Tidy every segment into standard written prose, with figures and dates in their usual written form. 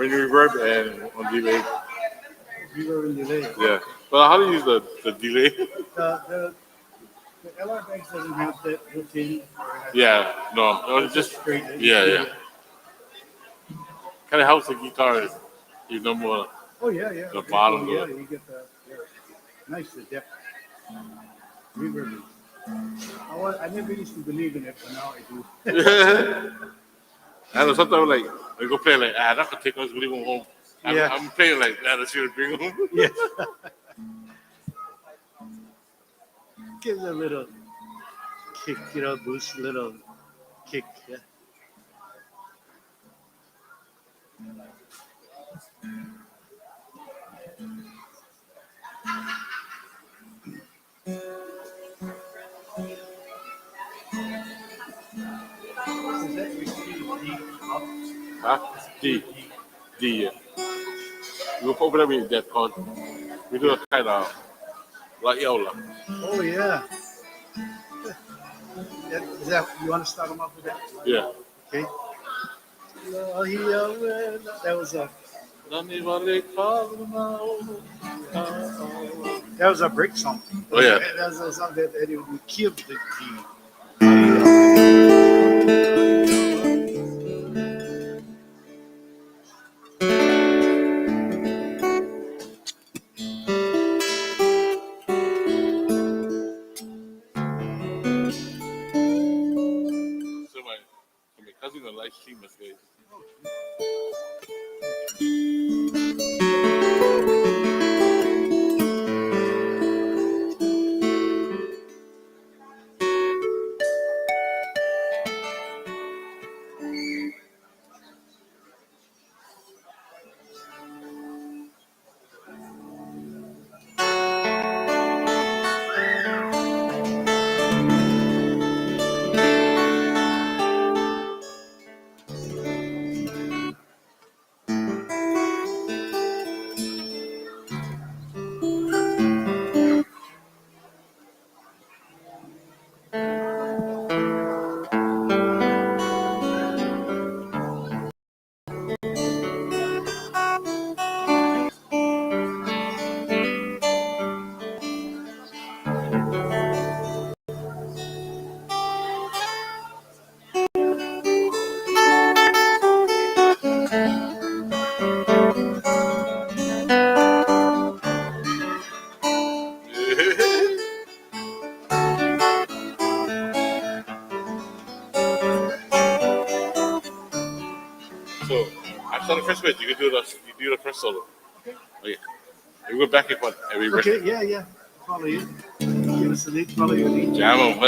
Mini reverb and on delay. Reverb and delay. Yeah. Well, how do you use the delay? The LRX doesn't have that built in. Yeah. No. It's just straight. yeah. Kind of helps the guitar. You know more. Oh yeah. The bottom. Yeah, you get the nice the depth. Reverb. I never used to believe in it, but now I do. I know sometimes like I go play like that could take us leave them home. I'm playing like that. Let's bring home. Yeah. Gives a little kick, boost, little kick. Yeah. Is that your D up? Huh? D. Yeah. We go over there with that chord. We do a kind of Lā'ie. Oh yeah. Is that you want to start them off with that? Yeah. Okay. That was a break song. Oh yeah. That was a song that we killed the key. So my cousin on live stream was guys. So I start the first bit. You can do the first solo. Okay. We go back and forth every verse. Okay, yeah. Follow you. Give us a lead, follow your lead. Jam 'em.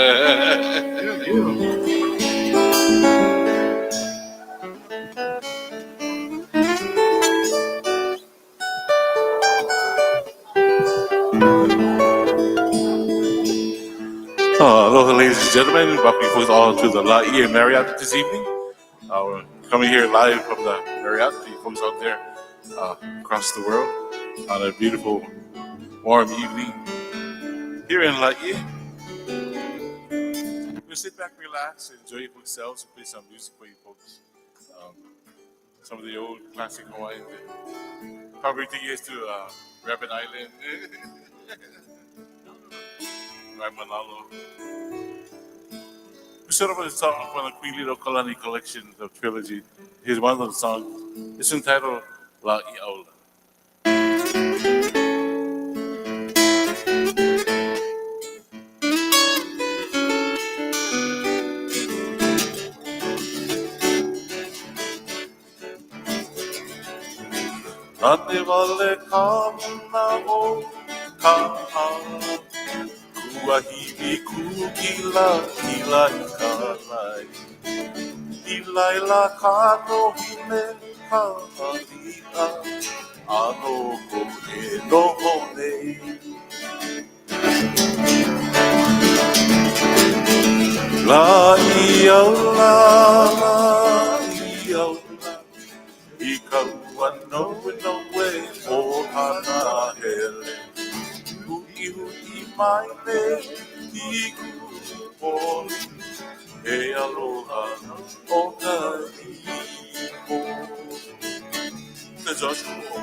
Aloha, ladies and gentlemen. Welcome you folks all to the Lā'ie Marriott this evening. We're coming here live from the Marriott for you folks out there across the world on a beautiful, warm evening here in Lā'ie. We'll sit back, relax, enjoy your yourselves, and play some music for you folks. Some of the old classic Hawaiian. Probably take you guys to Rapid Island. Manalo. We started with a song from the Queen Little Kalani collection of trilogy. Here's one of the songs. It's entitled Lā'ie Aula. Nane wale kamuna o ka'a Kuahiwi kukila kila i ka lai. I laila ka no hine Ha'ali'a Anoko e noho nei Lā'ie au la Lā'ie au la I kaua noe noe o hana hele Hui hui mai me I ku poli E aloha o ka iho Te Joshua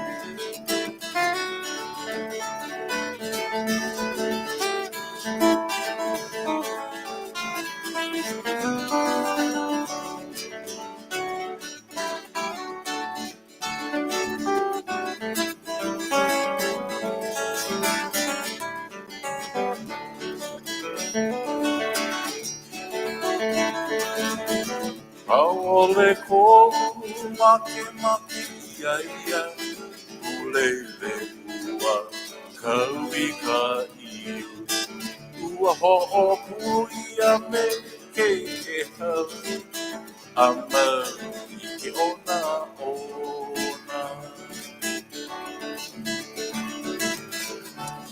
Aole ko make make ia ia Ulele ua kaui ka iu Ua ho'o puia me ke hau Ama i ke ona ona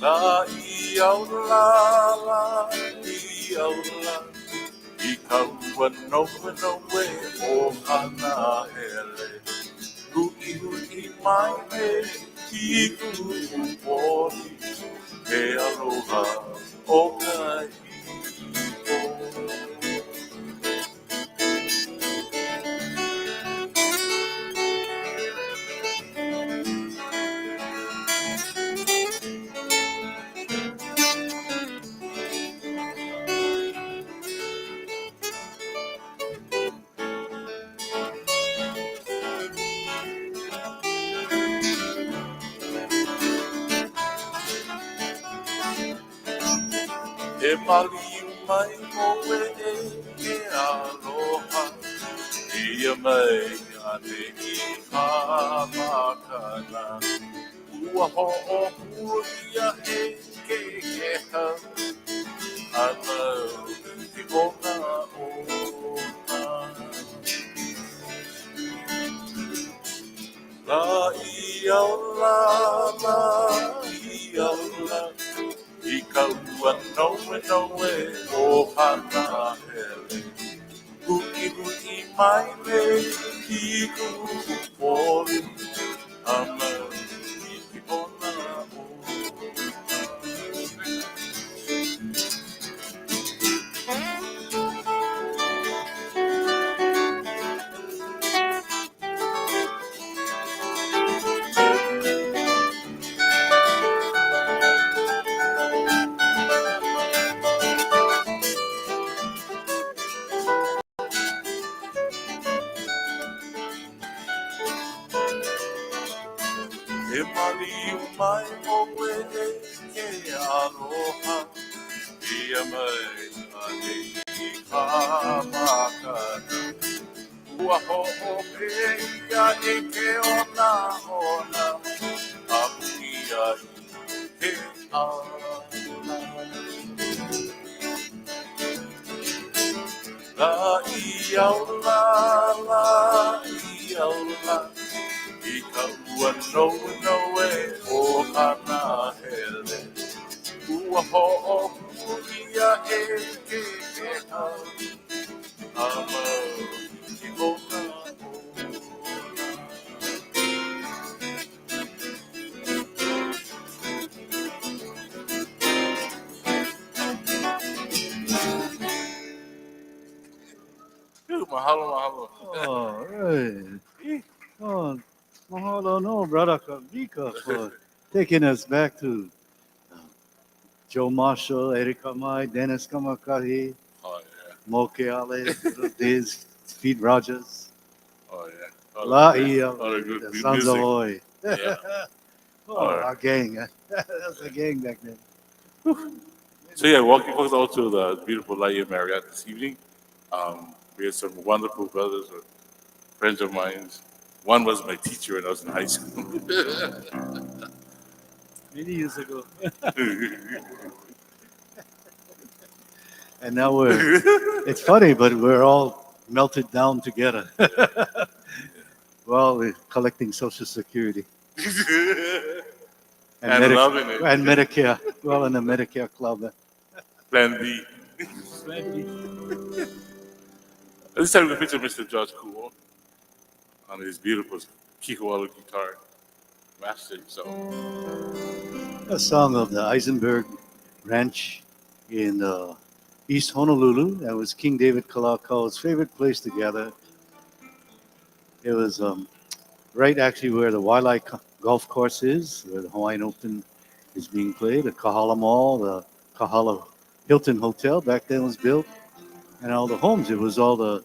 Lā'ie au Lā'ie au la I kaua noe noe o hana hele Hui hui mai me I ku poli He aloha o ka iho E maliu mai moe e ke aloha Ia mai ane I hamakana Ua ho'o huia e ke hau Ana I ona ona Lā'ie au Lā'ie au la I kaua noe noe o hana hele Hui hui mai me I ku poli Ama I ke ona ona E maliu mai moe e ke aloha Ia mai ane I hamakana Ua ho'o peia e ke ona ona Apuia I he ala Lā'ie au Lā'ie au la I kaua noe noe o hana hele Ua ho'o puia e ke hau Ama I ona Mahalo, mahalo. All right. Oh, mahalo no, brother Kavika, for taking us back to Joe Marshall, Erika Mai, Dennis Kamakahi, Oh, yeah. Moke Ale, Days, Pete Rogers, Oh, yeah. All Lā'ie, the good the music. Sons of Oi. Yeah. Oh, All right. our gang. That's a gang back then. So, yeah, welcome folks all to the beautiful Lā'ie Marriott this evening. We had some wonderful brothers or friends of mine. One was my teacher when I was in high school. Many years ago. And now it's funny, but we're all melted down together. Well, we're collecting Social Security And loving it. and Medicare. Well, in the Medicare club. Plan B. This time we can picture Mr. George Cool on his beautiful Kikualu guitar. Mastered himself. A song of the Eisenberg Ranch in East Honolulu. That was King David Kalakau's favorite place to gather. It was right actually where the Waialae Golf Course is, where the Hawaiian Open is being played. The Kahala Mall, the Kahala Hilton Hotel back then was built, and all the homes. It was all the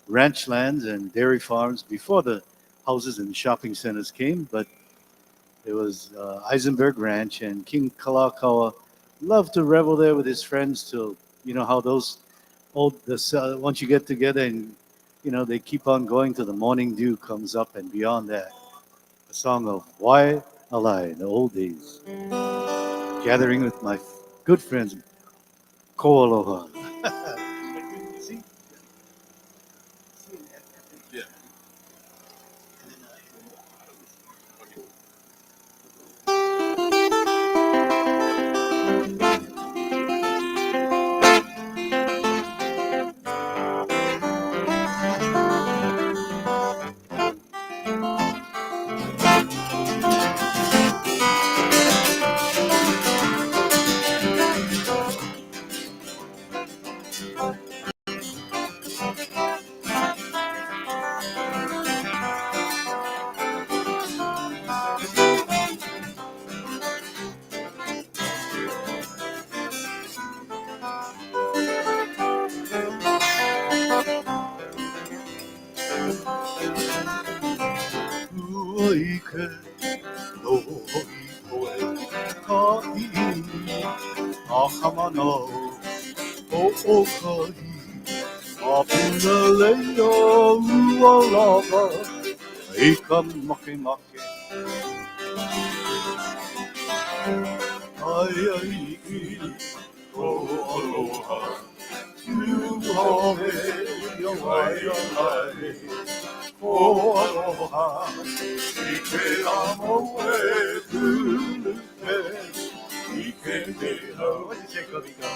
ranch lands and dairy farms before the houses and shopping centers came. But it was Eisenberg Ranch, and King Kalakaua loved to revel there with his friends till, you know, how those once you get together and, you know, they keep on going till the morning dew comes up and beyond that. A song of Wai Alai, the old days. Gathering with my good friends, Ko Aloha. See? Yeah. Uike, no hoi hoe, ka i'i, a kamano, o kai, a puna leo ua lava, i ka make make. Ai ai i, o aloha, tu home, i a wai alai, o aloha, i ke amo e puluke, i ke mea. What did you say, Kavika?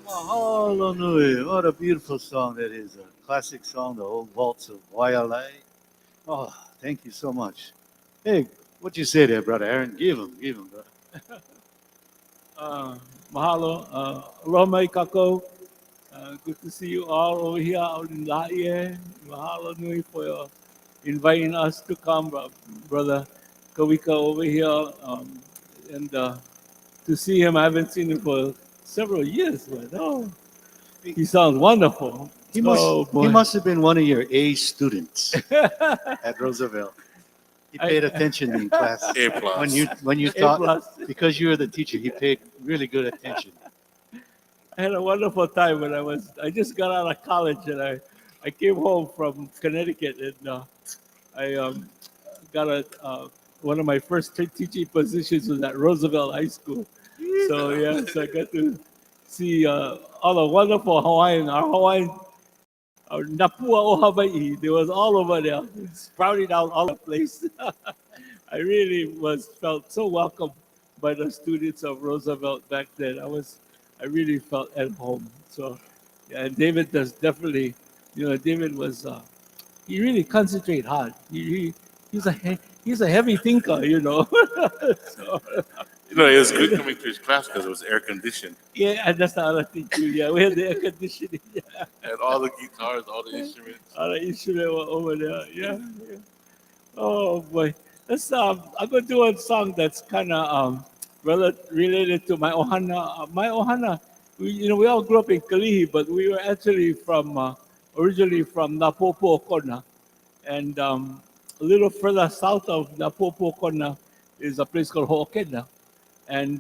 Mahalo nui, what a beautiful song that is. A classic song, the old waltz of Waialae. Oh, thank you so much. Hey, what you say there, brother Aaron? Give him, brother. Mahalo. Aloha mai kako. Good to see you all over here out in Lā'ie. Mahalo nui for inviting us to come, Brother Kawika over here. And to see him, I haven't seen him for several years, but oh, he sounds wonderful. He must, Oh, boy. he must have been one of your A students at Roosevelt. He paid attention in class. A plus. When you A taught, plus. because you were the teacher, he paid really good attention. I had a wonderful time when I just got out of college and I came home from Connecticut and I got one of my first teaching positions was at Roosevelt High School. So yes, I got to see all the wonderful our Hawaiian, our Napua o Hawaii. There was all over there, sprouting out all over the place. I really felt so welcome by the students of Roosevelt back then. I really felt at home. So, yeah, and David does definitely, David was, he really concentrate hard. He's a heavy thinker, So, It was good coming to his class because it was air conditioned. yeah, and that's the other thing too. Yeah, we had the air conditioning. Yeah, And all the guitars, all the instruments. all the instruments were over there. Yeah, yeah. Oh boy, I'm gonna do a song that's kind of related to my ohana. My ohana, we all grew up in Kalihi, but we were actually originally from Napopo Kona, and a little further south of Napopo Kona is a place called Ho'okena, and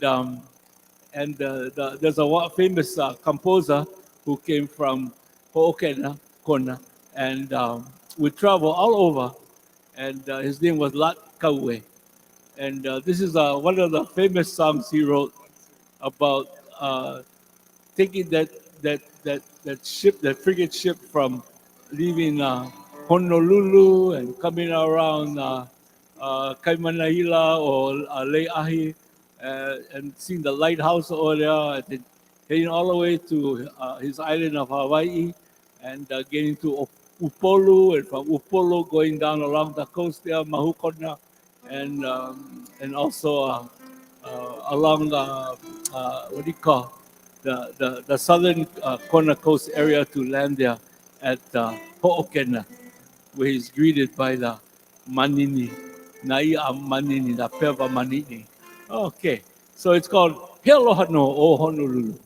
there's a famous composer who came from Ho'okena Kona, and we travel all over, and his name was Lā'ie. And this is one of the famous songs he wrote about taking that ship, that frigate ship, from leaving Honolulu and coming around Kaimanaila or Lā'ie, and seeing the lighthouse over there, and then heading all the way to his island of Hawaii, and getting to Upolu, and from Upolu going down along the coast there, Mahukona, and also along what do you call the southern corner coast area to land there at Ho'okena, where he's greeted by the Manini, Naia Manini, the Peva Manini. Okay, so it's called He Aloha no o Honolulu.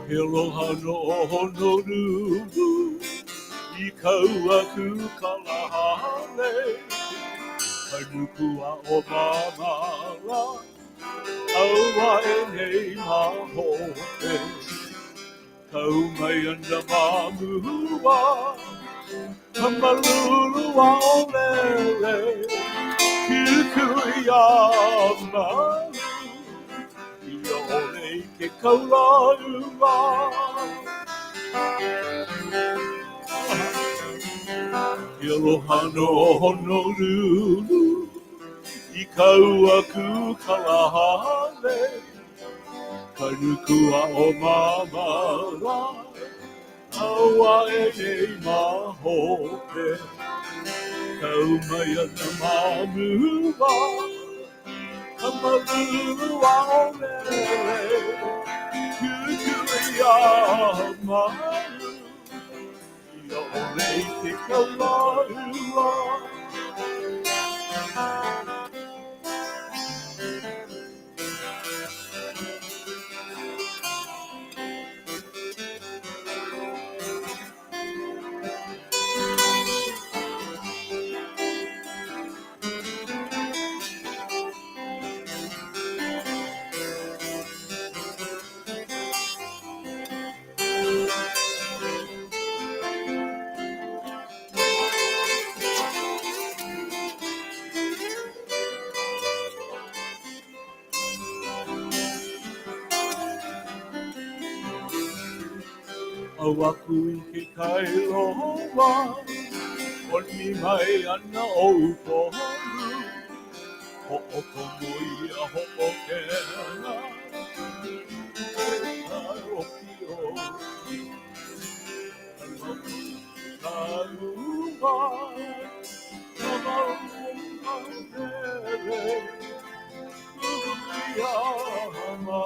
He aloha no o Honolulu, I kaua ku kalahale, kanukua o mamala, aua e nei mahope, kau mai ana mamua, kamalulu a o lele, kukui a malu, I ole ke kaulaua. He aloha no Honolulu, I kaua ku kalahale, kanukua o mamala, aua e nei mahope, kau mai ana mamua, kamalulu a o lele, kukui a malu, I ole ke kaulaua. aku I ke kailoa O ni mai ana o upoholu Ho'oko moia ho'okena Oki oki Kalua Kamaunga mere Kuliama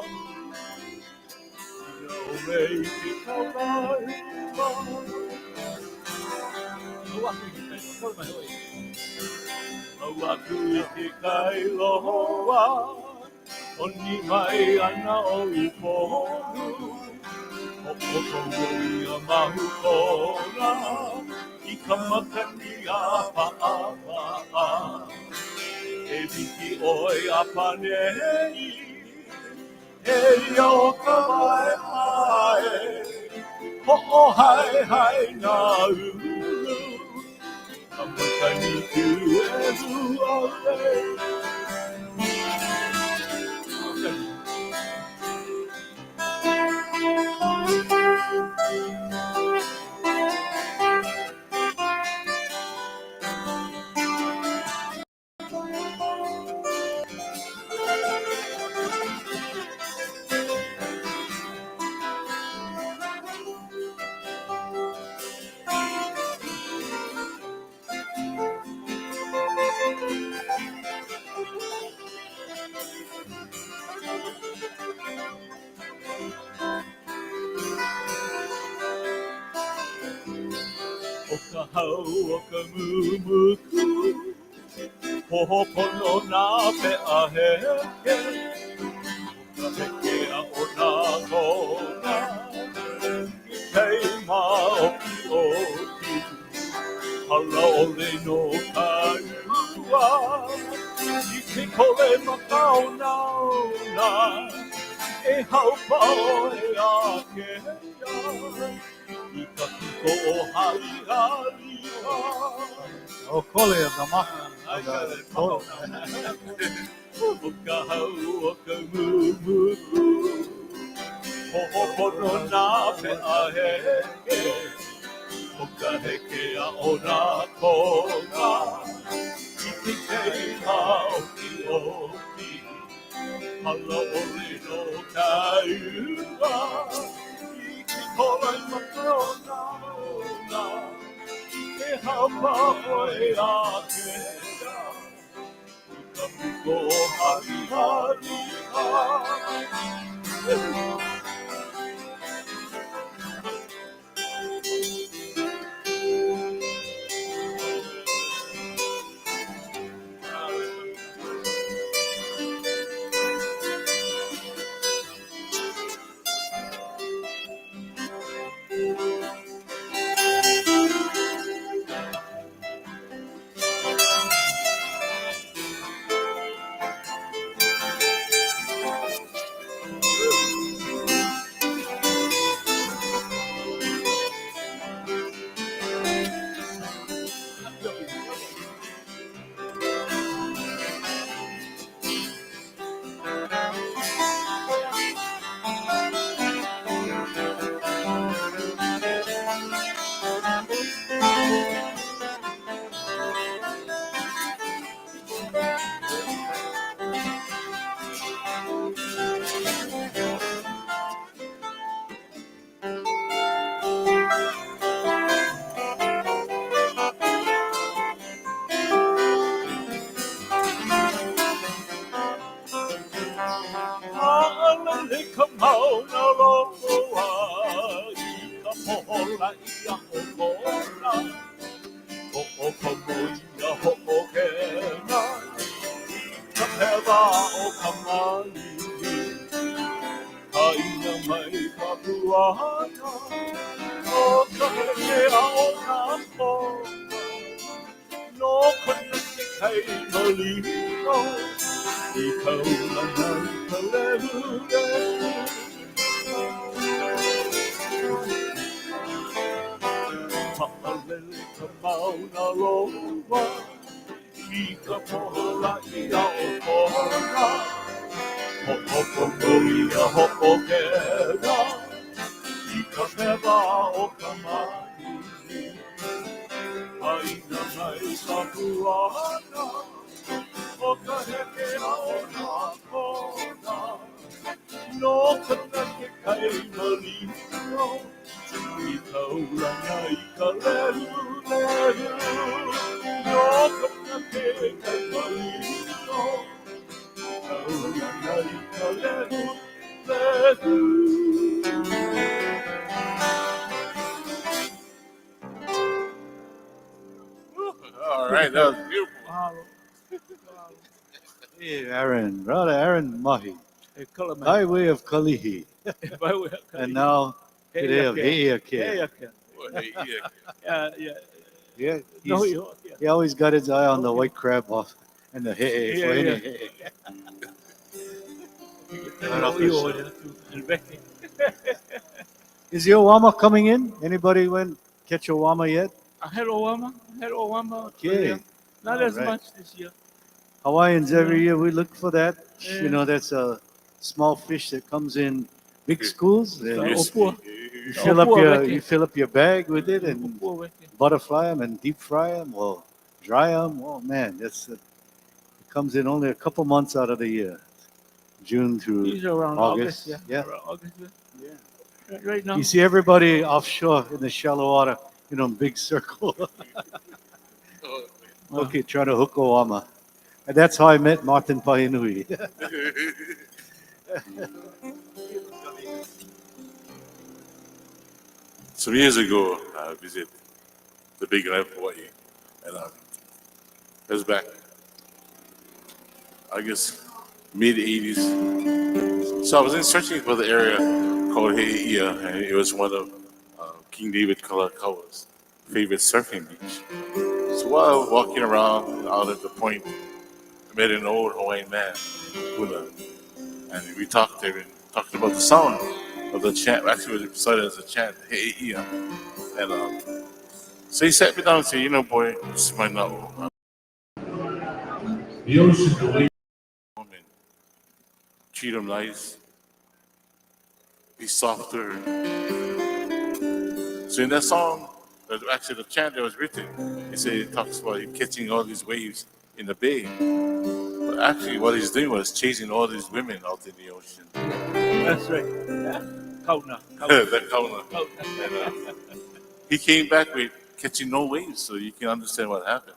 No rei ke kaulaiwa Auaku I ke kailoa O ni mai ana o upoholu Ho'oko moia mahu kona I ka makani a pa'apa'a E wiki oi a panei E ia o ka mai ae Ho'o hai hai nā ulu Ka makani ku e huale O ka hau o ka mumuku Hohopono nā pea heke O ka heke a o nā kona I kei mā oki oki Hala ole no ka ua I ke kole makao nauna E haupa oe a kea I ka kuko o hari hariwa O kole of the maha. I got it. O ka hau o ka mumuku Hohopono nā pea heke O ka heke a o nā kona I te kei mā oki oki Hala ole no ka ua I ke kolai makao nauna E hapa oe a kea I ka puko hari hari Ha'alele ka mauna loa I ka pohola I a hokona Ho'o ka moia ho'o kena I ka pewa o ka mani Haina mai ka puana O ka heke a o nā kona No kona te kai no lino I kaula nai ka lehu Ha'alele ka mauna loa I ka pohola I a o kona Ho'o ka moia ho'o kena I ka pewa o ka mahi. Aina mai ka puana, o ka heke ao nā kona. No kana ke kai malino, I tauranga I ka lehu lehu. No kana ke kai malino, tauranga I ka lehu lehu. All right, that was beautiful. Mahalo. Hey, Aaron, brother Aaron Mahi, E kala mai. highway of Kalihi, Vai ue ka and now today of Heiake. Heiake. Well, hey, yeah. Yeah. Yeah, No, he's, he always got his eye on the white crab off and the hey for Yeah, any yeah. hey. Is your Wama coming in? Anybody went catch your Wama yet? I had Obama. Okay. earlier. Not All as right. much this year. Hawaiians every year we look for that. Yeah. You know, that's a small fish that comes in big schools. And Opua. you fill up your bag with it and Opua weke. butterfly them and deep fry them or dry them. Oh man, it comes in only a couple months out of the year, June through These are around August. August. Yeah. Around August. Yeah. Right now. You see everybody offshore in the shallow water, big circle. Okay, trying to hook a Wama. And that's how I met Martin Pahinui. Some years ago, I visited the big island of Hawaii, and it was back, I guess, mid '80s. So I was in searching for the area called Hei'ia, and it was one of King David Kalakaua favorite surfing beach. So while I was walking around out at the point, I met an old Hawaiian man, and we talked about the sound of the chant. Actually, it started as a chant, Hei'ia. And so he sat me down and said, boy, this might not work. The ocean, the way women treat them nice, be softer. So in that song, actually the chant that was written, it talks about him catching all these waves in the bay. But actually what he's doing was chasing all these women out in the ocean. That's right. Kauna. The kauna. And he came back with catching no waves, so you can understand what happened.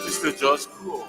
Mr. George Cool.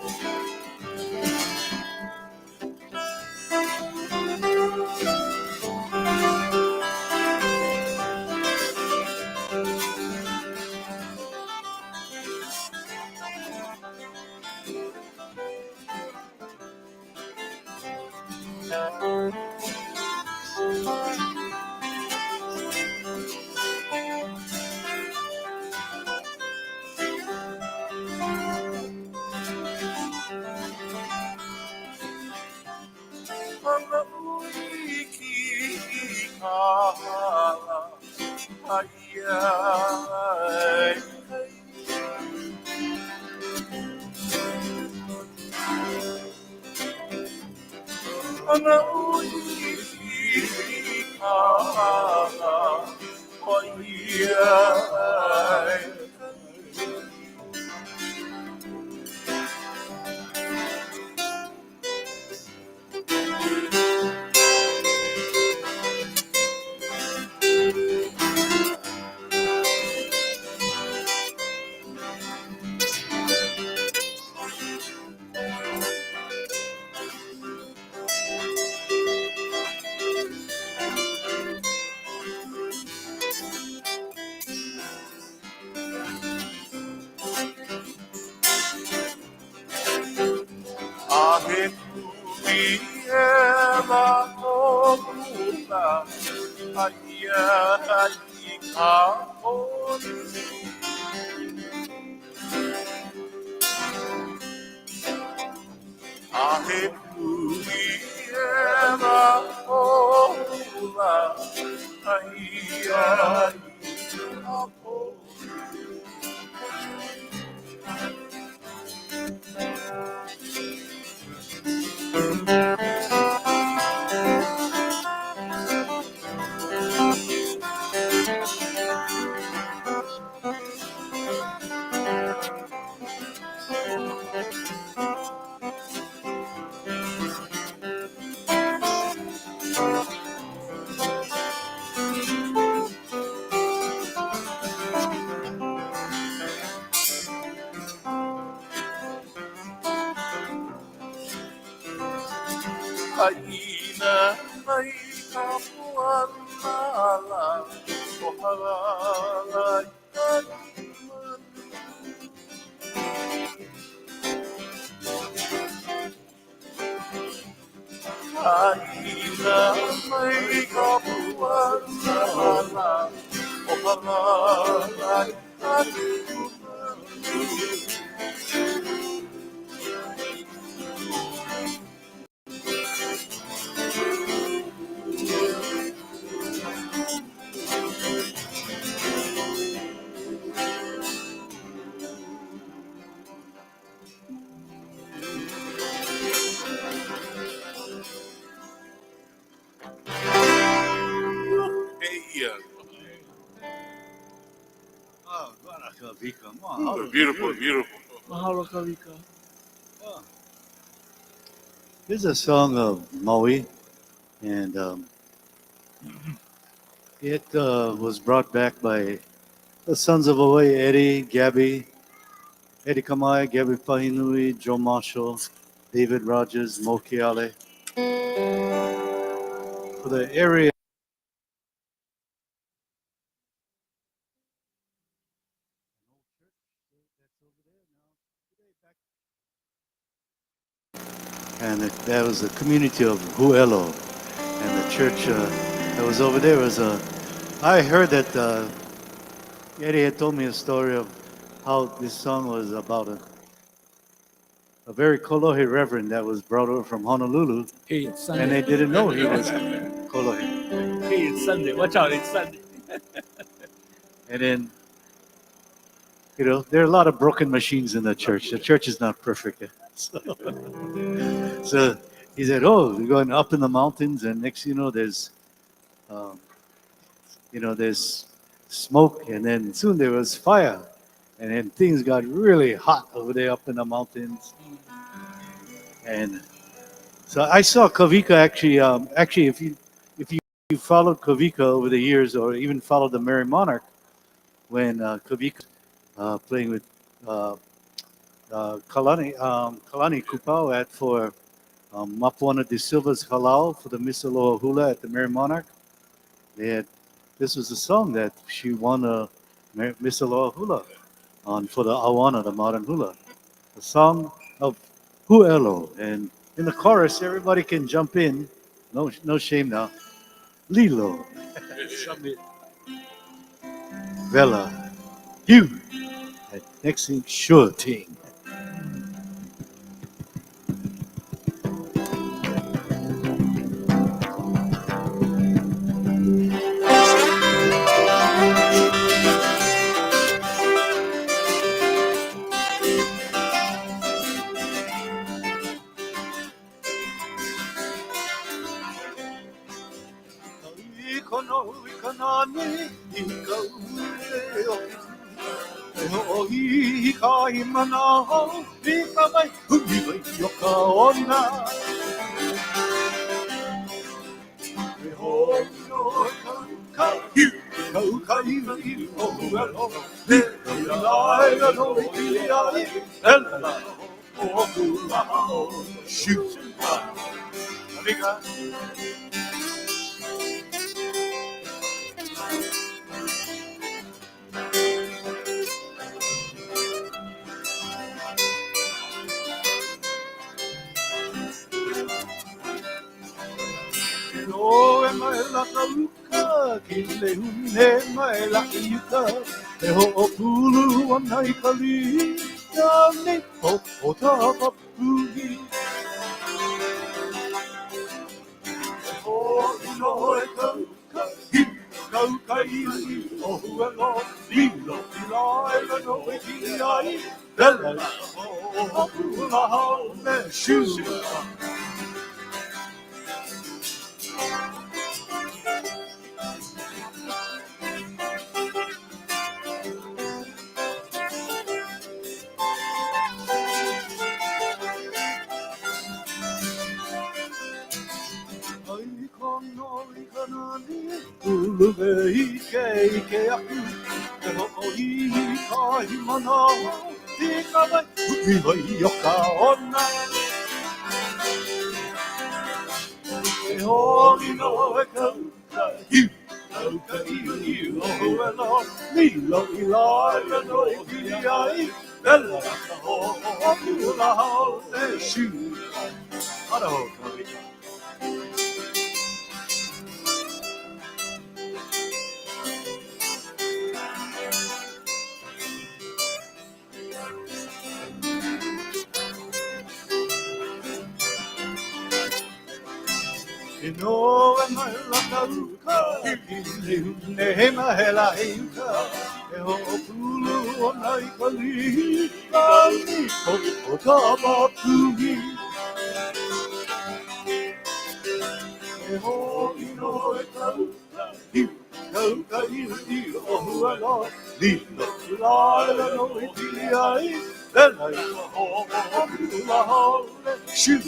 Ahe kuiela tōpuna, aia i ka honi. Ahe kuiela tōpuna, aia i ka honi. Aina mai ka puanala, o halala i ka manu. Aina mai ka puanala, o halala i ka manu. Oh, baraka vika. Mahalo. Beautiful, beautiful. Mahalo Kavika. Oh. This is a song of Maui, and it was brought back by the sons of Hawaii, Eddie, Gabby, Eddie Kamai, Gabby Pahinui, Joe Marshall, David Rogers, Mo Keale. For the area. And that was the community of Huelo, and the church that was over there was I heard that Eddie had told me a story of how this song was about a very Kolohe reverend that was brought over from Honolulu, Hey, it's Sunday. and they didn't know he was Kolohe. Hey, it's Sunday. Watch out, it's Sunday. And then, there are a lot of broken machines in the church. The church is not perfect. So he said, "Oh, we're going up in the mountains, and next, there's, there's smoke, and then soon there was fire, and then things got really hot over there up in the mountains." And so I saw Kavika actually. Actually, if you followed Kavika over the years, or even followed the Merry Monarch, when Kavika playing with Kalani Kupau for Mapuana de Silva's Halal for the Miss Aloha Hula at the Merry Monarch. This was a song that she won a Miss Aloha Hula on for the Awana, the modern hula. The song of Huelo. And in the chorus, everybody can jump in. No shame now. Lilo. Submit. Vela. You. And next thing, sure thing. nani i kau e o. E ho i ka i mana ho, i ka mai hui vai o ka ona. E ho no kau kau kai i o alo, e lai la no i ai, e la o kula o shoot. Amiga. No e mai la kauka, ki le hune mai la iuka, e ho o pulu ana i kali, ka ne o ta papuhi. E ho no e kauka, kauka i o huelo, lilo i la e la no e ki ai, e la o pula hao me shua. Uluwe ike aku, e ho i ka hi mana, i ka mai hui vai o ka ona. E ho i no e kauka i o huela, lilo i la e no i ki ai, e la ka ho pula hao e shu. Ara ho ka wika. E no e mai la kauka, i le hune he mahe la heuka, e ho pulu o nai kali, ka ni o ka mapuhi. E ho i no e kauka i o huala, lilo i la e la no i ki ai, e la i ka ho pula hao le shu.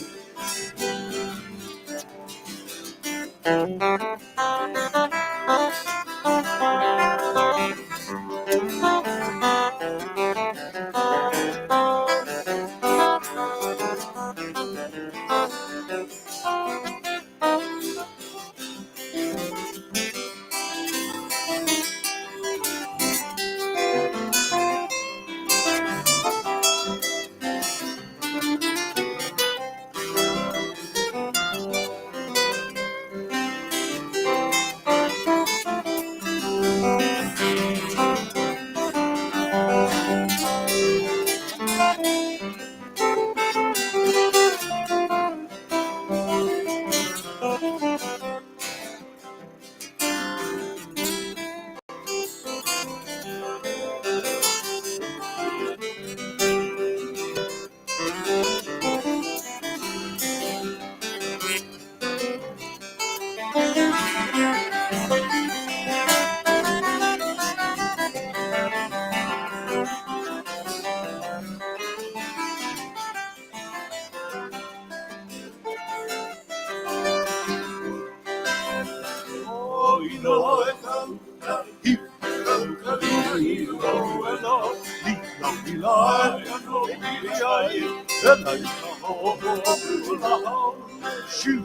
Shoot.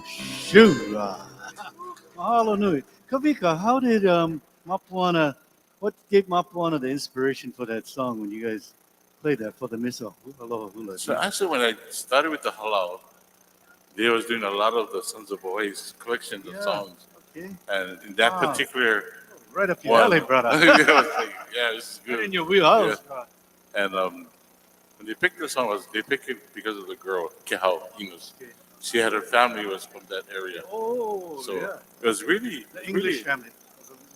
Shoot. Mahalo nui. Kavika, how did Mapuana, what gave Mapuana the inspiration for that song when you guys played that for the Misa Aloha Hula? So actually, when I started with the halal, they was doing a lot of the Sons of Boys collections of Yeah. songs, Okay. and in that Wow. particular Right up your one, alley, brother. yeah, I was like, yeah, this is Right good. in your wheelhouse. And when they picked the song, they picked it because of the girl, Kaio Enos. Okay. She had her family was from that area. Oh, So yeah. it was really, The English really family.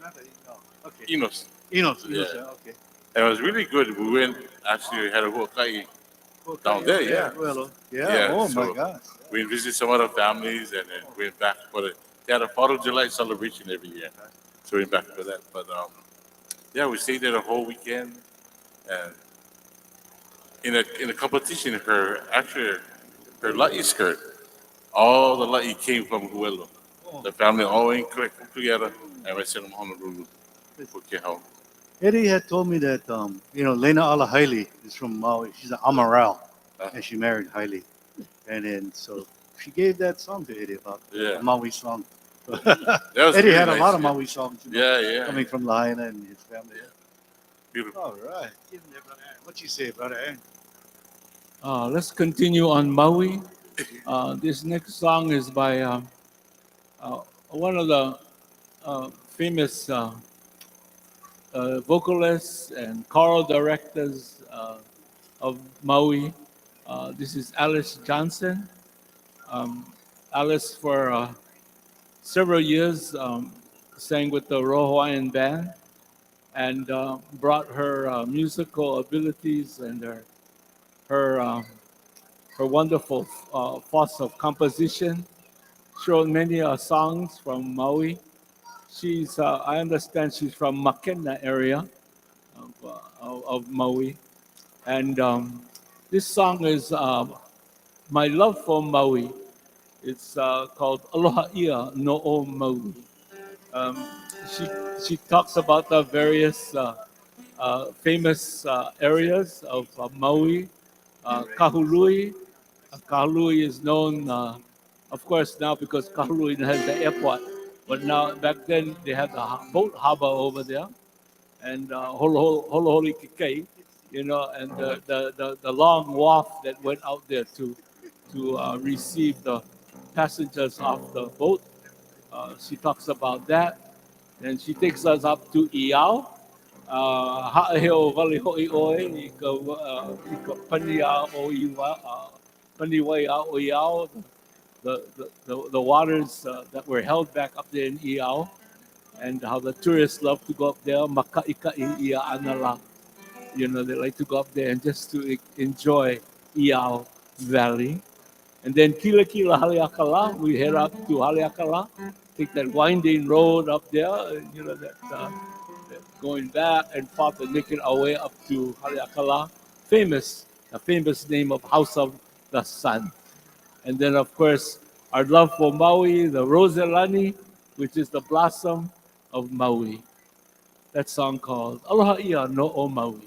Not the, no. Okay. Enos. Enos, Yeah. okay. And it was really good. We went, actually, had a huakai down there, yeah. Well, yeah. Yeah, Oh, my so gosh. we visited some other families and then went back for they had a 4th of July celebration every year. So we went back for that. But yeah, we stayed there the whole weekend. And in a competition, her Lā'ie skirt, all the Lā'ie came from Huelo. Oh. The family all went together and we sent them Honolulu for Kehau. Eddie had told me that, Lena Alahaili is from Maui. She's an Amaral, and she married Haile. And then, so she gave that song to Eddie about Yeah. the Maui song. That was Eddie really had a nice, lot of yeah. Maui songs, Yeah. coming from Lahaina and his family. Beautiful. All right. What you say, Brother Aaron? Let's continue on Maui. This next song is by one of the famous vocalists and choral directors of Maui. This is Alice Johnson. Alice, for several years, sang with the Royal Hawaiian Band and brought her musical abilities and her wonderful force of composition. She wrote many songs from Maui. I understand she's from Makena area of Maui. And this song is my love for Maui. It's called Aloha Ia no o Maui. Um, she, she talks about the various famous areas of Maui. Kahului. Kahului is known, of course, now because Kahului has the airport. But now, back then, they had the boat harbor over there, and Holoholi Kikei, and the long wharf that went out there to receive the passengers off the boat. She talks about that, and she takes us up to Iao. Ha'aheo wale ho'i oe i ka pania o iwa, paniwai o Iao, the waters that were held back up there in Iao, and how the tourists love to go up there. Maka'ika'i ia anala. They like to go up there and just to enjoy Iao Valley. And then Kila Kila Haleakala, we head up to Haleakala, take that winding road up there, that going back and forth and making our way up to Haleakala, the famous name of House of the Sun. And then, of course, our love for Maui, the Roselani, which is the blossom of Maui. That song called Aloha Ia no o Maui.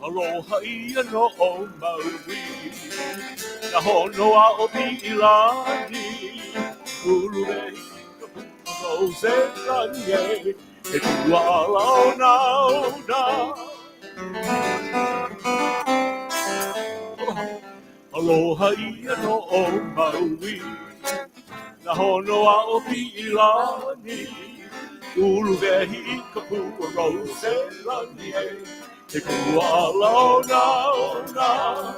Aloha ia no o Maui, na honoa o Pi'ilani, ulu o se range, e tua lao nauna. Aloha ia no o Maui, na honoa o Pi'ilani, ulu vehi ka pua rau se range, e tua lao nauna.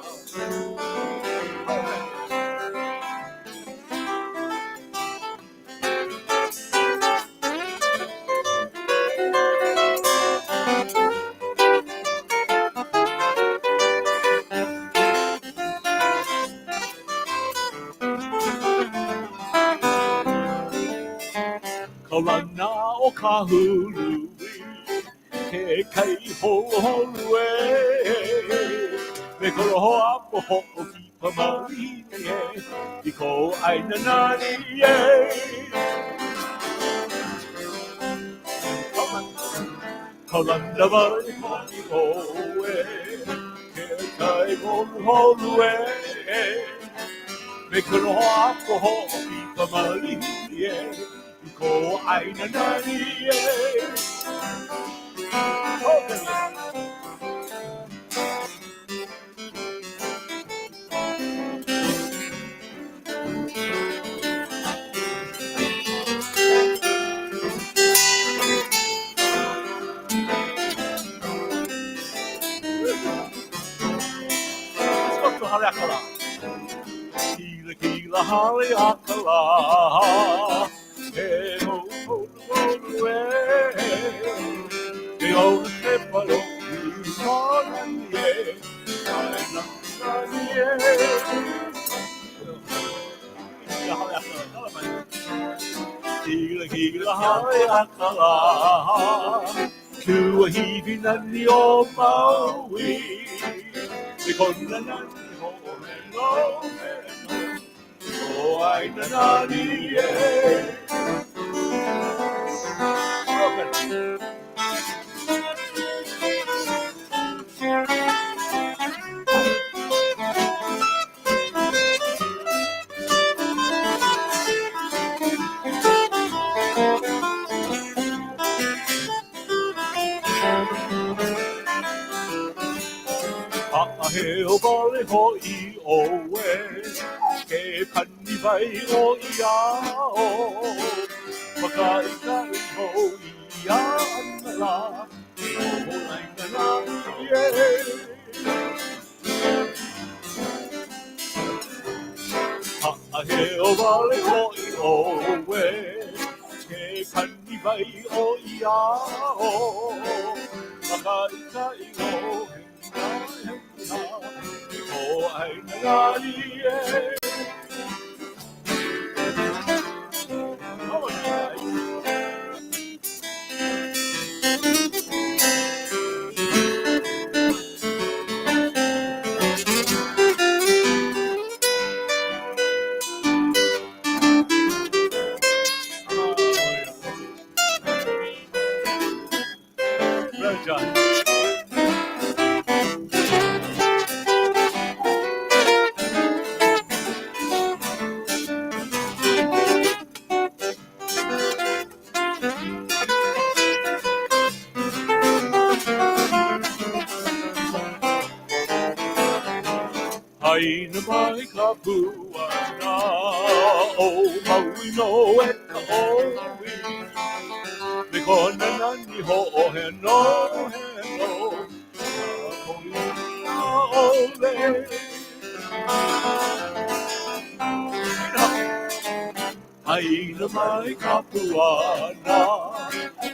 Kaulana o Kahului, ke kai hou e. Me koroho apo ho'o ki pamali e, I ko aina nani e. Kaulana mai mani o e, ke kai hou e. Me koroho apo ho'o ki pamali e. Ko aina nani e. hale akala. Kila kila hale akala. He ho ho ho e. He ho te palo I mōnani e. Ai nani e. Kila hale akala. Kala mai. Kila kila hale akala. Kua hivi nani o Maui. Me kona nani ho me no me no. O ai na nani e. He o vale ho I o e. Ke pani vai o I a o. Makai kai ho I a anala. O nai na nani e. He o vale ho I o e. Ke pani vai o I a o. Makai kai ho Oh, I know. Brother John. Haina mai ka puana o Maui no e ka owi. Me kona nani ho o he no. Ka koina ole. Haina mai ka puana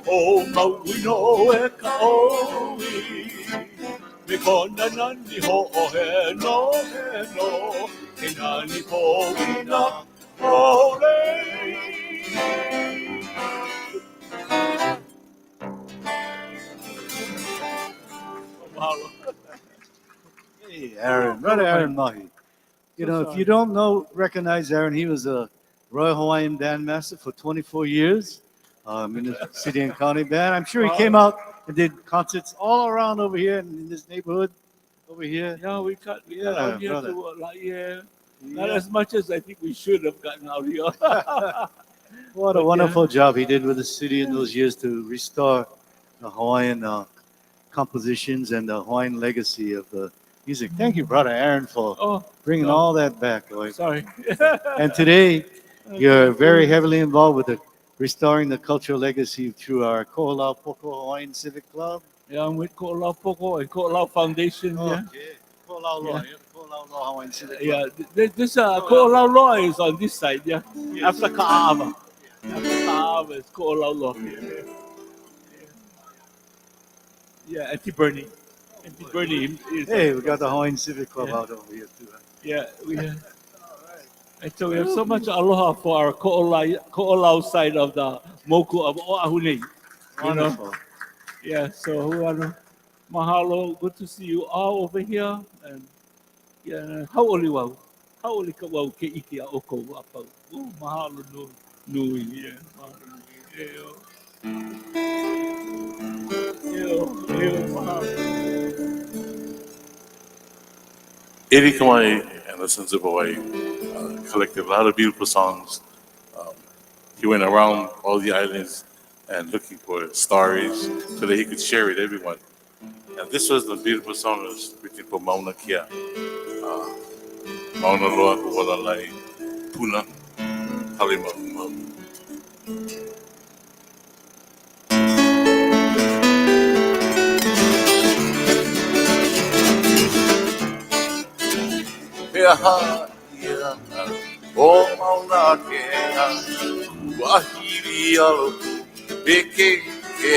o Maui no e ka owi. Me kona nani ho o he no. Ke nani po ina ole. Mahalo. Hey, Aaron, Brother Aaron Mahi. You know, if you don't recognize Aaron, he was a Royal Hawaiian Bandmaster for 24 years in the city and county band. I'm sure he came out and did concerts all around over here in this neighborhood over here. Yeah, we got out here brother. to Lā'ie. Not as much as I think we should have gotten out here. What a wonderful job he did with the city in those years to restore the Hawaiian compositions and the Hawaiian legacy of the music. Thank you, Brother Aaron, for bringing all that back. Boy. Sorry. And today, you're very heavily involved with restoring the cultural legacy through our Ko'olau Poko Hawaiian Civic Club. Yeah, I'm with Ko'olau Poko and Ko'olau Foundation. Okay. Yeah. Ko'olau Loa. Yeah. Ko'olau Loa Hawaiian Civic Club. Yeah, this Ko'olau Loa is on this side, yeah. After Ka'ava. After Ka'ava is Ko'olau Loa. Yeah, Auntie Bernie. Auntie Bernie is. Hey, we got the Hawaiian Civic Club out over here too. Yeah, we have. And so we have so much aloha for our Ko'olau side of the moku of Oahune. Wonderful. Yeah, so we want to mahalo. Good to see you all over here. And yeah, haole wau. Haole ka wau ke iki a oko apau. Mahalo nui. Yeah, mahalo nui. Yeah, mahalo. Eddie Kamai and the Sons of Hawaii collected a lot of beautiful songs. He went around all the islands and looking for stories so that he could share with everyone. And this was the beautiful song that was written for Mauna Kea. Mauna Loa Kualalai Puna Halima. ha ia o mauna ke a wahiri alo beke ke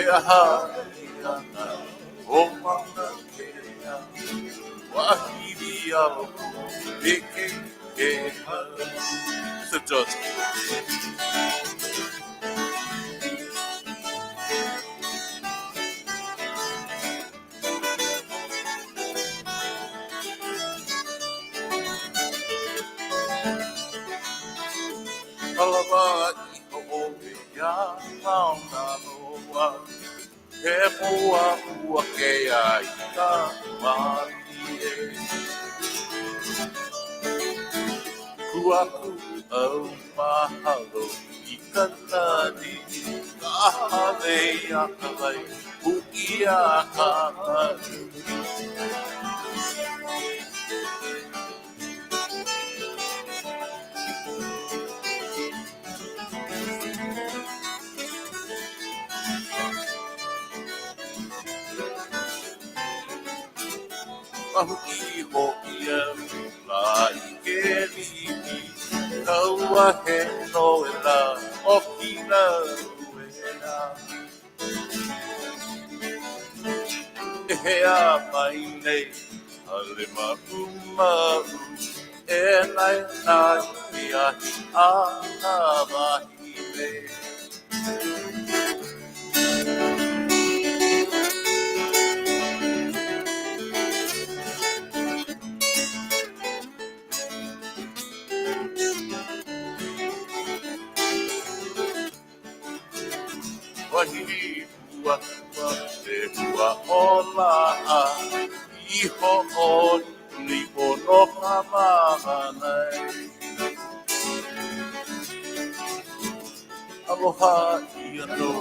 ha ha ia o mauna ke a wahiri alo beke ke ha. So just Alaba I ho ya mauna loa he mua ua ke a I ka mai e kuaku au mahalo I ka nani ka hale a ka lai uki a ka mai Mahuki hoki e Lā'ie ke lihi kaua he no e la o kina uena e hea mai nei hale ma'u e nai nai i ahi a na mahi nei Wahiri ua te ua ola a iho o lipo no ka mahanai Aloha I ano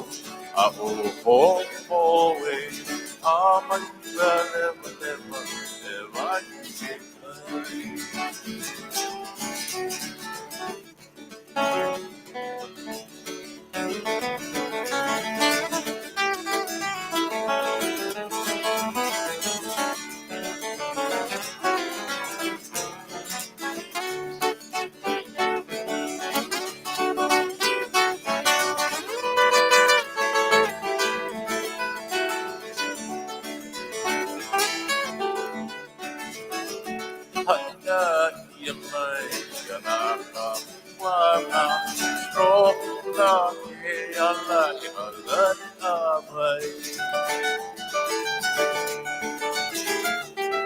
a o ho ho e a mai leva leva e vai ke Haina I mai ana ka wana no na ke ala I ala mai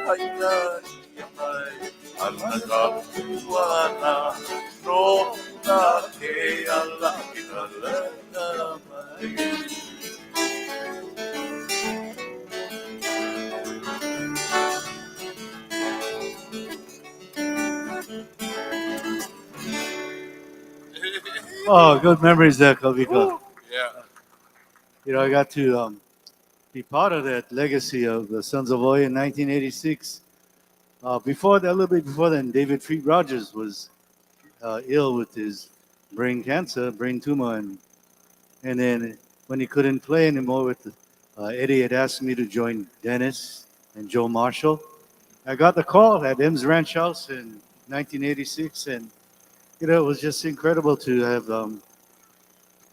Haina I mai ana ka wana no na ke ala I ala mai Oh, good memories there, Kavika. Yeah. You know, I got to be part of that legacy of the Sons of Lā'ie in 1986. Before that, a little bit before then, David Freed Rogers was ill with his brain cancer, brain tumor, and then when he couldn't play anymore with Eddie had asked me to join Dennis and Joe Marshall. I got the call at M's Ranch House in 1986, and you know it was just incredible to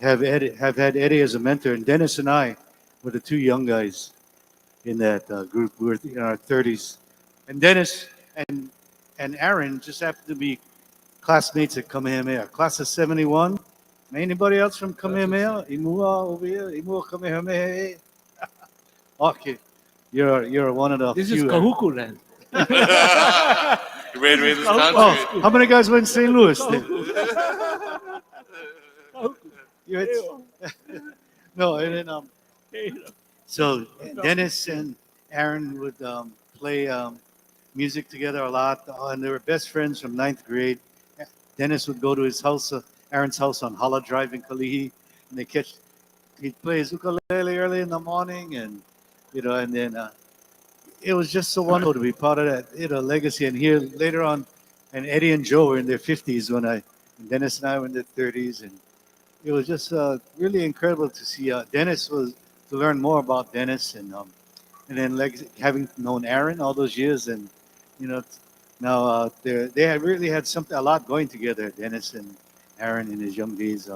have had Eddie as a mentor, and Dennis and I were the two young guys in that group. We were in our 30s, and Dennis and Aaron just happened to be classmates at Kamehameha, class of '71. Anybody else from Kamehameha? Imua over here. Imua Kamehameha. Okay, you're one of the This few. is Kahuku land. You ready to read this Oh, country? how many guys went to St. Louis then? You had, no, and then so Dennis and Aaron would play music together a lot, and they were best friends from ninth grade. Dennis would go to his house, Aaron's house on Hala Drive in Kalihi, and he'd play his ukulele early in the morning, and you know, and then it was just so wonderful to be part of that, you know, legacy. And here later on, and Eddie and Joe were in their 50s and Dennis and I were in their 30s, and it was just really incredible to see. Dennis was to learn more about Dennis, and and then like having known Aaron all those years, and you know, now they have really had something a lot going together. Dennis and Aaron in his young days.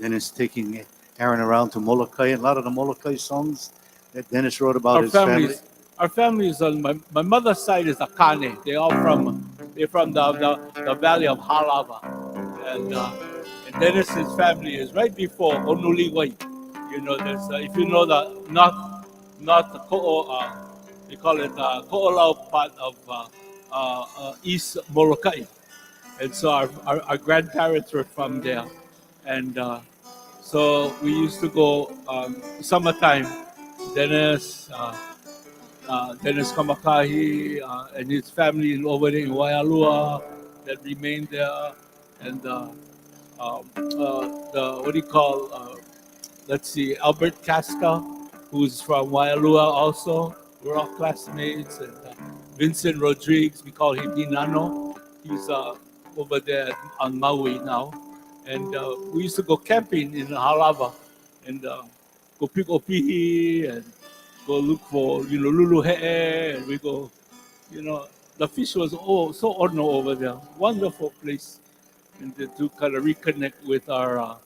Dennis taking Aaron around to Molokai, and a lot of the Molokai songs that Dennis wrote about Our his family. families, our families on my mother's side is Akane. They're from the valley of Halava, and Dennis's family is right before Onuliwai. You know, there's if you know the not the Ko'o, they call it Ko'olau part of East Molokai, and so our grandparents were from there, and so we used to go summertime. Dennis. Dennis Kamakahi and his family over there in Waialua that remained there, and the what do you call? Let's see, Albert Casca, who's from Waialua also. We're all classmates, and Vincent Rodriguez, we call him Dinano. He's over there on Maui now, and we used to go camping in Halava, and go pick opihi and go look for luluhe'e, and we go, the fish was so ono over there, wonderful place, and to kind of reconnect with our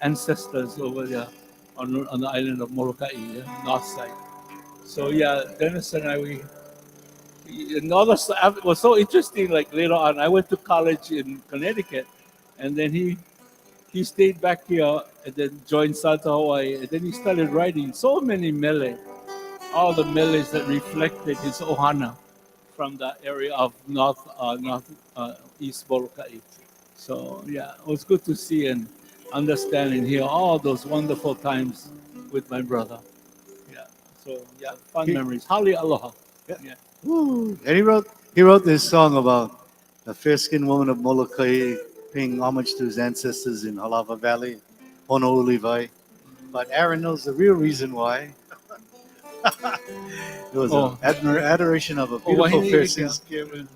ancestors over there on the island of Molokai, yeah, north side. So yeah, Dennis and I, and all the stuff was so interesting. Like later on, I went to college in Connecticut, and then he stayed back here and then joined Santa Hawaii, and then he started writing so many mele, all the meles that reflected his ohana from the area of north east Molokai. So yeah, it was good to see and understand and hear all those wonderful times with my brother. Yeah. So yeah, fun He- memories. Hali aloha. Yeah. Yeah. Woo. And he wrote this song about the fair-skinned woman of Molokai paying homage to his ancestors in Halava Valley, Honolulu. But Aaron knows the real reason why. It was Oh. an adoration of a Oh, beautiful wahine fair-skinned ika. woman.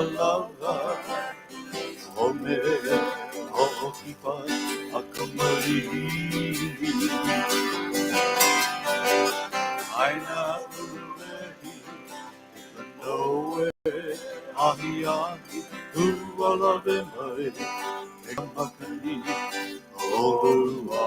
lava Ome Hokipa Akamari Aina Umehi Noe Ahi Ahi Uwala Vemai Emakani Olua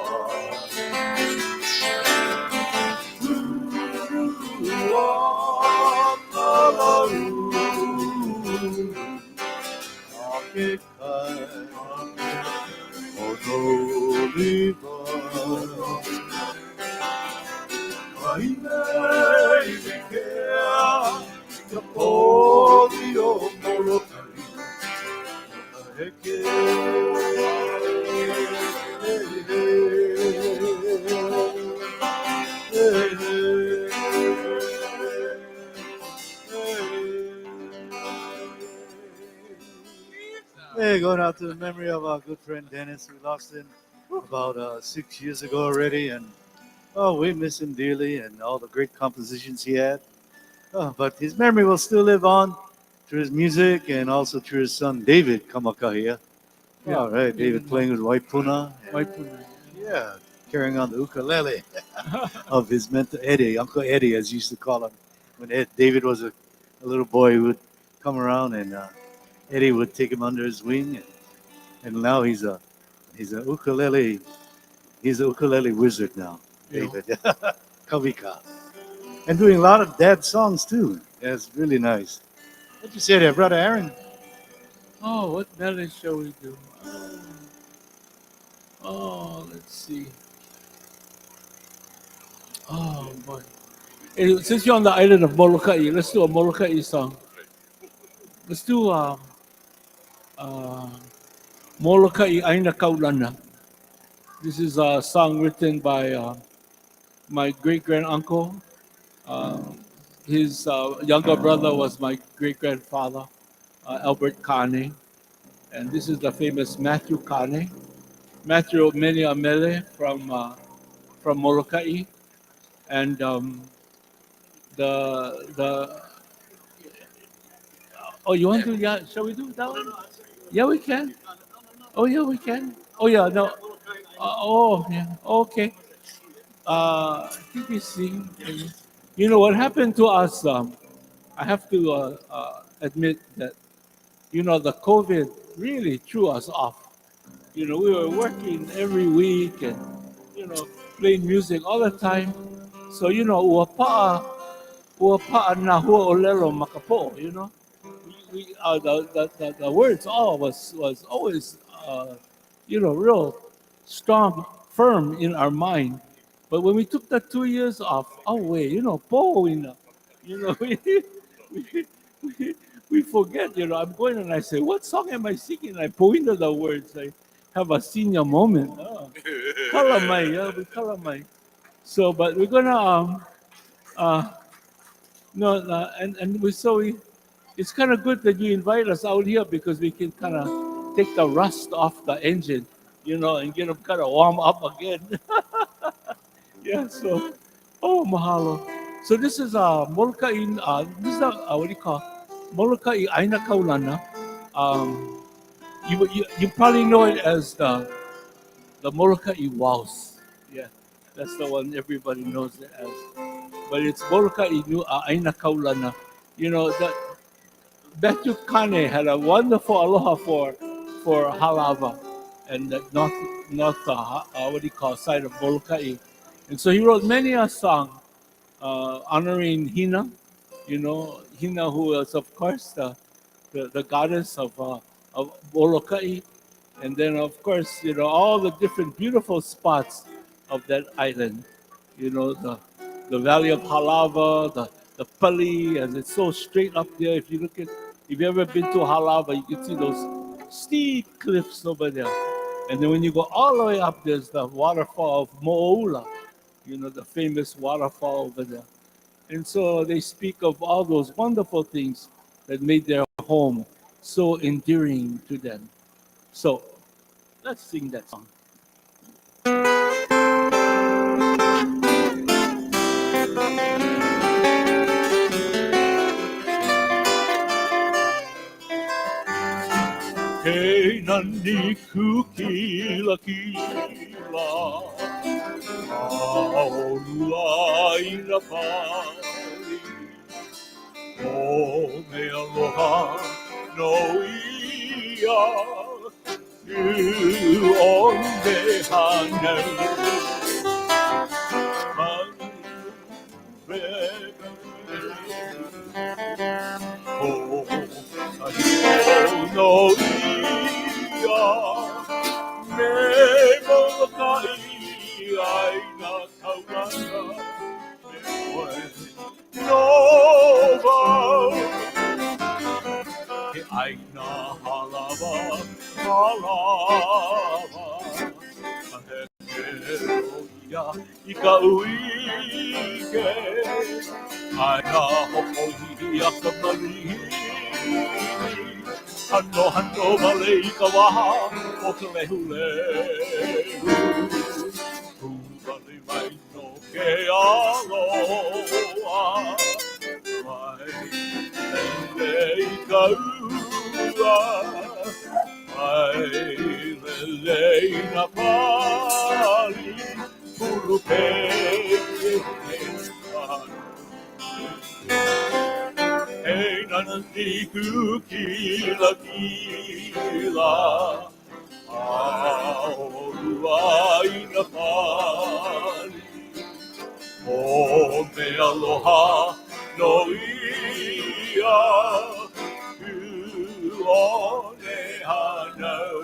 Hey, going out to the memory of our good friend Dennis. We lost him about 6 years ago already, and we miss him dearly and all the great compositions he had. But his memory will still live on through his music and also through his son David Kamakahia. Yeah, All right, David playing with Waipuna. Waipuna. Yeah, carrying on the ukulele of his mentor Eddie, Uncle Eddie, as you used to call him. When David was a little boy, he would come around and Eddie would take him under his wing, and now he's a ukulele wizard now, David Kavika, and doing a lot of dad songs too. That's really nice. What you say there, brother Aaron? Oh, what melody shall we do? Let's see. Oh boy. Hey, since you're on the island of Molokai, let's do a Molokai song. Let's do Molokai Aina Kaulana. This is a song written by my great grand uncle. His younger brother was my great grandfather, Albert Kane. And this is the famous Matthew Kane. Matthew Meni Amele from Molokai. And the oh, you want to? Yeah, shall we do that one? Yeah, we can. Oh, yeah, we can. Oh, yeah, no. Yeah, okay. TBC. You know what happened to us? I have to admit that the COVID really threw us off. We were working every week and playing music all the time. So ua pa'a na hua olelo makapo. The words all was always real strong, firm in our mind. But when we took the 2 years off, we forget. I'm going and I say, what song am I singing? I pull into the words. I have a senior moment. Kalamai, we kalamai. So, but we're gonna no, it's kind of good that you invite us out here because we can kind of take the rust off the engine, and get them kind of warm up again. Yeah. So, mahalo. So this is Molokai. This is what do you call Molokai Aina Kaulana. You probably know it as the Molokai Waltz. Yeah, that's the one everybody knows it as. But it's Molokai Aina Kaulana. That Matthew Kane had a wonderful aloha for Halava and the north what do you call side of Molokai. And so he wrote many a song honoring Hina, Hina who was of course the goddess of Molokai. And then of course, all the different beautiful spots of that island. The valley of Halava, the Pali, and it's so straight up there. If you've ever been to Halava, you can see those steep cliffs over there. And then when you go all the way up, there's the waterfall of Mo'oula, the famous waterfall over there. And so they speak of all those wonderful things that made their home so endearing to them. So let's sing that song. nani kukila kila Aolua ina pali O me aloha no ia You on the hanau Oh, no ia me molokai ai na kaurana me oe no wau he ai na halawa a he kero ia i ka uike ai na hopohi a ka malihi Hano hano wale i ka waha o ka lehu lehu Hūwale mai no ke aloha Mai lele i ka ua Mai lele i na pali Puru peke Hey, nana ni kukila kila Aolua ina pali O me aloha no ia Ku one hanau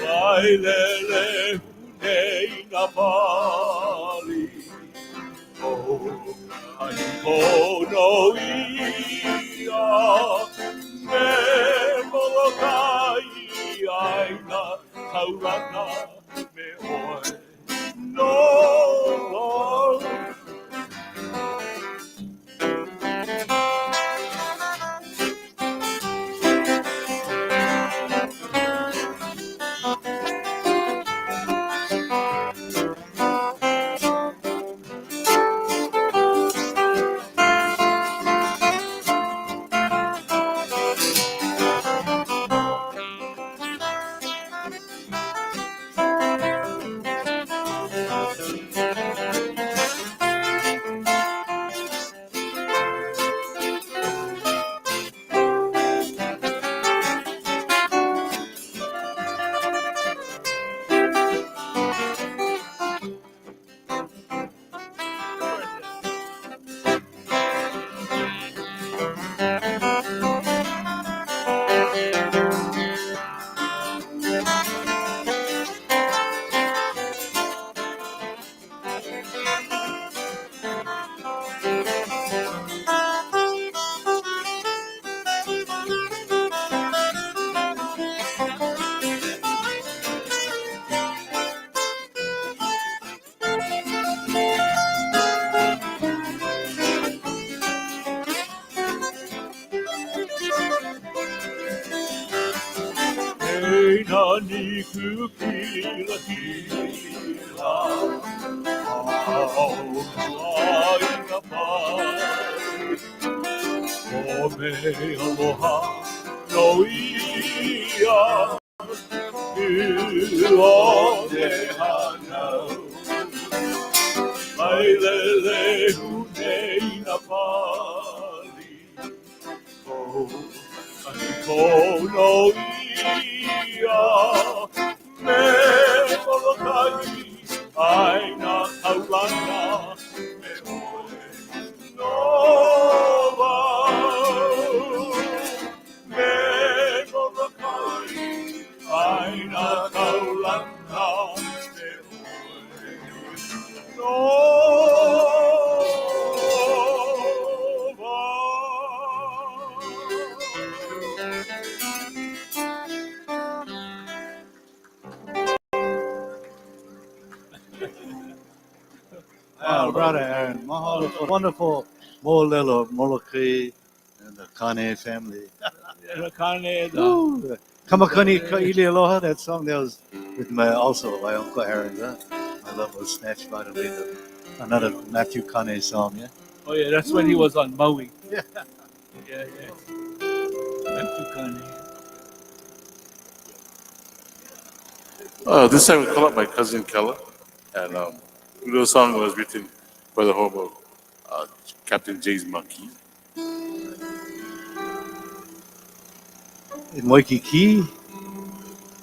Vai lele hune ina pali Oh, I no ia me molokai ai na kaurana me oe no Hey, nani kukila kila Aolua ina pali O me aloha no ia Ku one hanau Mai lele hune ina pali Oh, no ia me molokai ai na kaulana me oe no wau me molokai ai na kaulana me oe no Brother Aaron, mahalo for wonderful Molelo Molokai and the Kane family. Woo! Kamakani Kaili Aloha, that song that was with also my Uncle Aaron. My love was snatched by the wind. Another Matthew Kane song, yeah? Oh yeah, that's when he was on Maui. Yeah. Yeah. That's Kane. This time we call up my cousin Kella, and the little song was written for the home of Captain James Monkey. In Waikiki,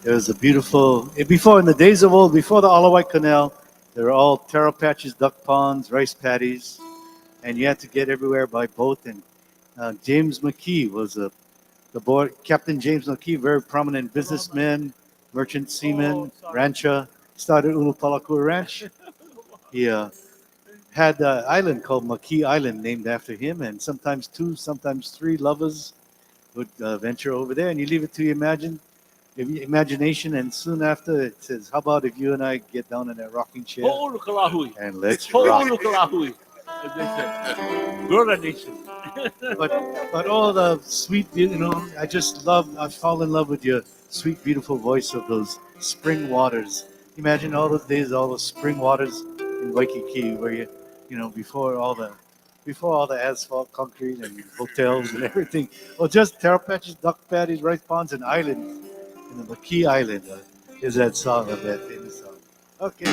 there was a beautiful, before in the days of old, before the Alawai Canal, there were all taro patches, duck ponds, rice paddies, and you had to get everywhere by boat. And James McKee was the board, Captain James McKee, very prominent businessman, merchant seaman, rancher, started Ulupalakua Ranch. He had an island called McKee Island named after him, and sometimes two, sometimes three lovers would venture over there, and you leave it to your imagination, and soon after it says, how about if you and I get down in that rocking chair Ho'olukalahui. and let's rock. Ho'olukalahui. As they said. Gorilla Nation. But all the sweet, I fall in love with your sweet, beautiful voice of those spring waters. Imagine all those days, all those spring waters in Waikiki, where before all the asphalt, concrete, and hotels and everything, or just taro patches, duck patties, rice ponds, and islands. And the McKee Island is that song of that famous song. Okay.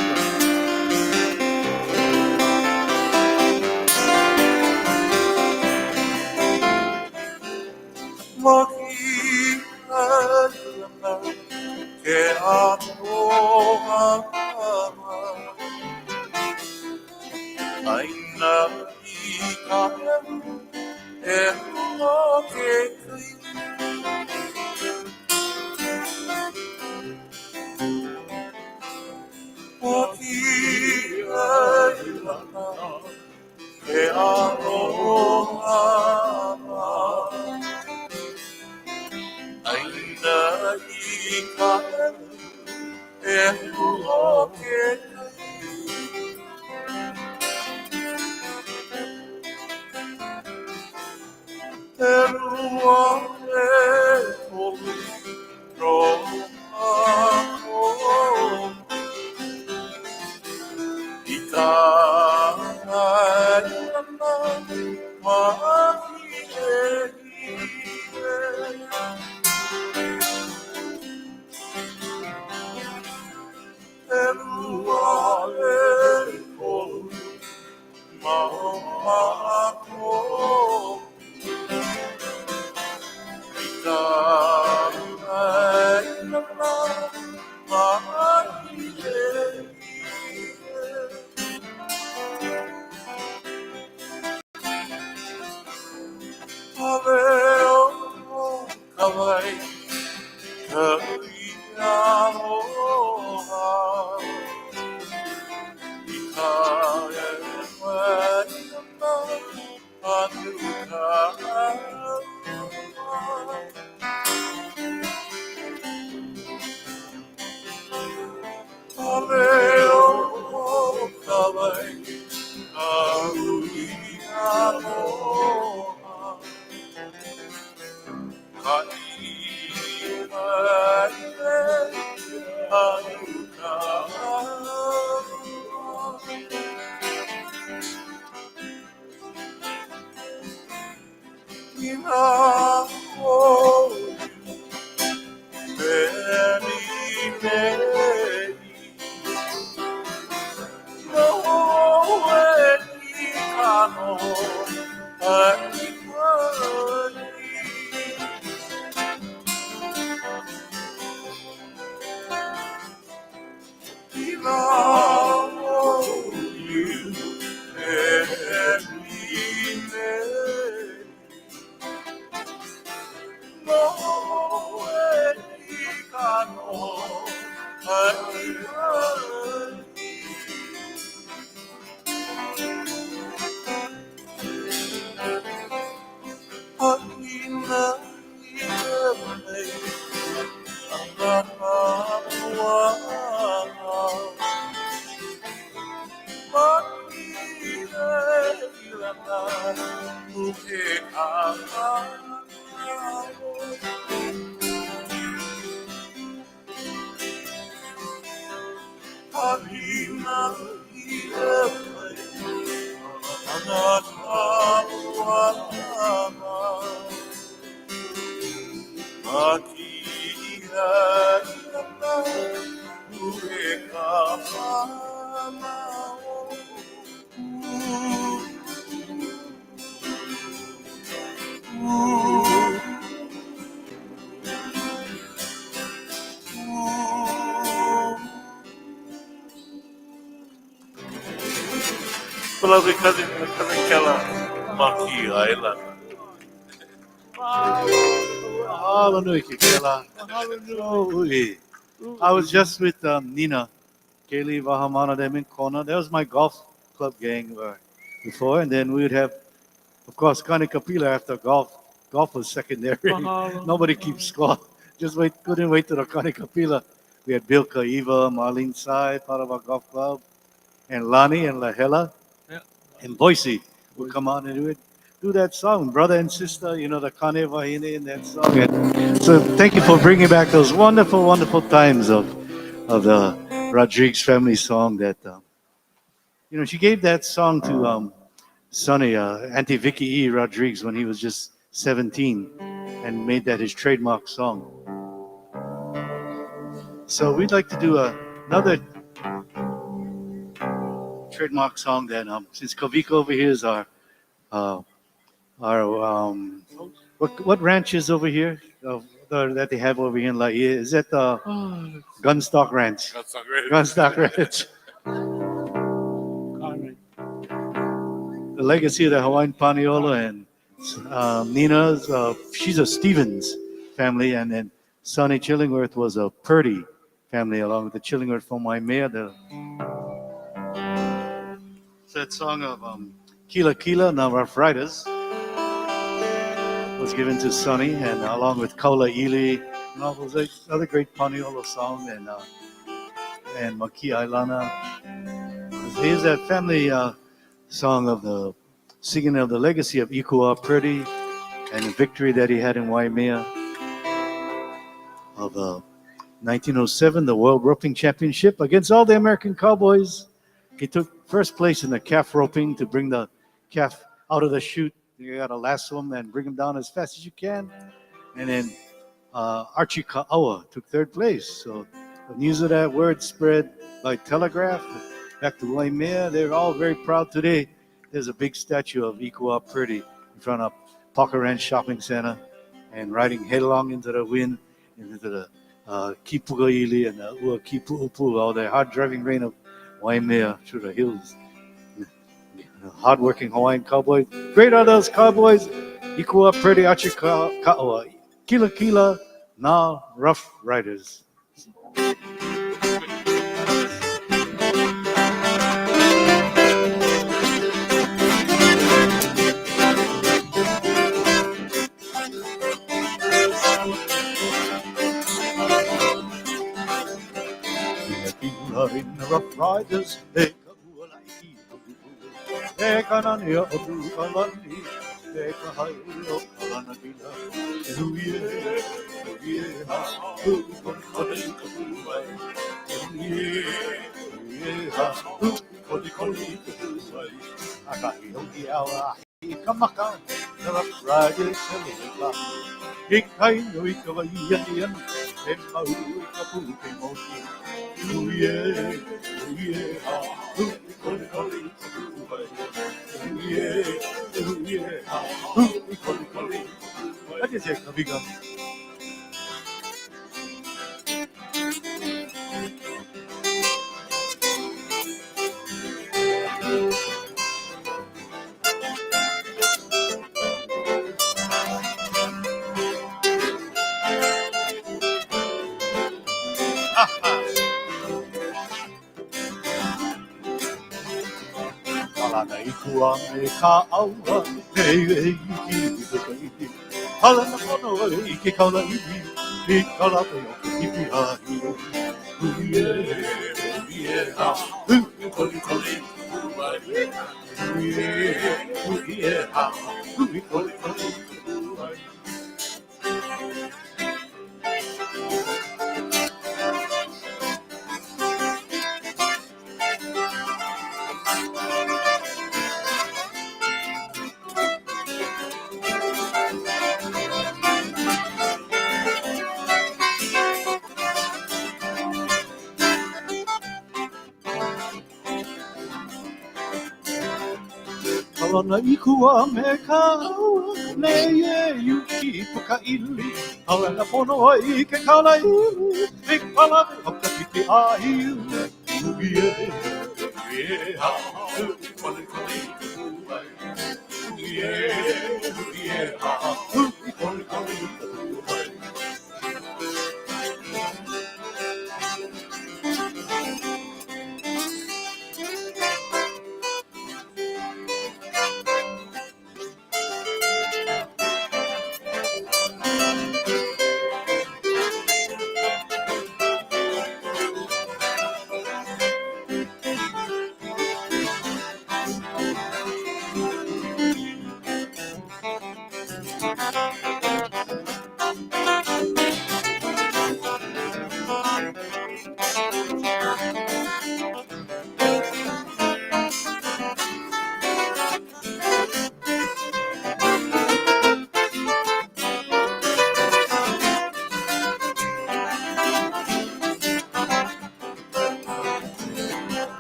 Beloved cousin Kela, Maki Island. Mahalo nui ke kela. Ui. I was just with Nina, Kaylee Vahamana, them in Kona. That was my golf club gang before, and then we would have, of course, Kanikapila after golf. Golf was secondary. Mahalo. Nobody keeps score. Just couldn't wait till the Kanikapila. We had Bilka Eva, Marlene Sai, part of our golf club, and Lani and Lahela, Yeah. and Boise would come out and we would do that song, brother and sister, the Kane Vahine in that song. And so thank you for bringing back those wonderful, wonderful times of the Rodriguez family song that, she gave that song to Sonny, Auntie Vicky E. Rodriguez, when he was just 17 and made that his trademark song. So we'd like to do another trademark song that, since Kavika over here is our what ranch is over here that they have over here in Lā'ie? Is that the Gunstock Ranch? That's not great. Gunstock Ranch. The legacy of the Hawaiian Paniolo and Nina's, she's a Stevens family, and then Sonny Chillingworth was a Purdy family, along with the Chillingworth from Waimea. That song of Kila Kila na Rough Riders was given to Sonny, and along with Kaula Ili and all those other great Paniolo songs, and Maki Ailana. Here's that family song of the singing of the legacy of Ikua Purdy and the victory that he had in Waimea of 1907, the World Roping Championship against all the American cowboys. He took first place in the calf roping to bring the calf out of the chute. You got to lasso him and bring him down as fast as you can. And then Archie Ka'awa took third place. So the news of that word spread by telegraph back to Waimea. They're all very proud today. There's a big statue of Ikua Purdy in front of Parker Ranch Shopping Center, and riding headlong into the wind, into the Kipugaili and the Ua Kipu'upu, all the hard driving rain of Waimea through the hills. Hard-working Hawaiian cowboys. Great are those cowboys. Ikua Purdy Archie Ka'awa. Kila Kila na Rough Riders. In the Rough Riders, Ekanania Obu Kalani, Ekahayo Kalanagila, Uye, Kamaka, the Rough Riders, Ikaino Ikawaiyan, Emma Kapu Moki. What is it, Kaviga? Kalana ikua me ka aua, e ki Kalana kono e ke kaula i kala pe o ke hipi ahi. Uye, ha, koli koli, uye, ha, koli koli. Kalana ikua me ka aua, Lā'ie yuki puka ili. Kalana pono ai ke kala ili, Big pala o ka piki a iu. Uie, uie, ha, kole kole uai. Uie, uie, ha, kole kole uai.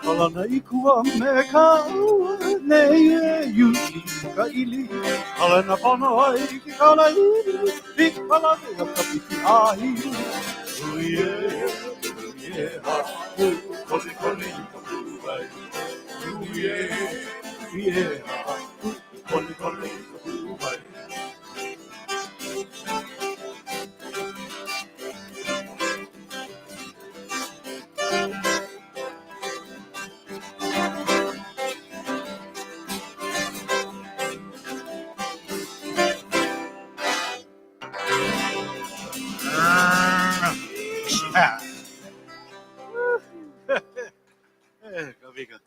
Kalana ikua me ka aua, Lā'ie yuki ka ili. Kalana pono ai ke kala ili, Big pala o ka piki a iu. Uie, uie, ha, kole kole uai. Uie, uie, ha, kole kole uai. Kavika.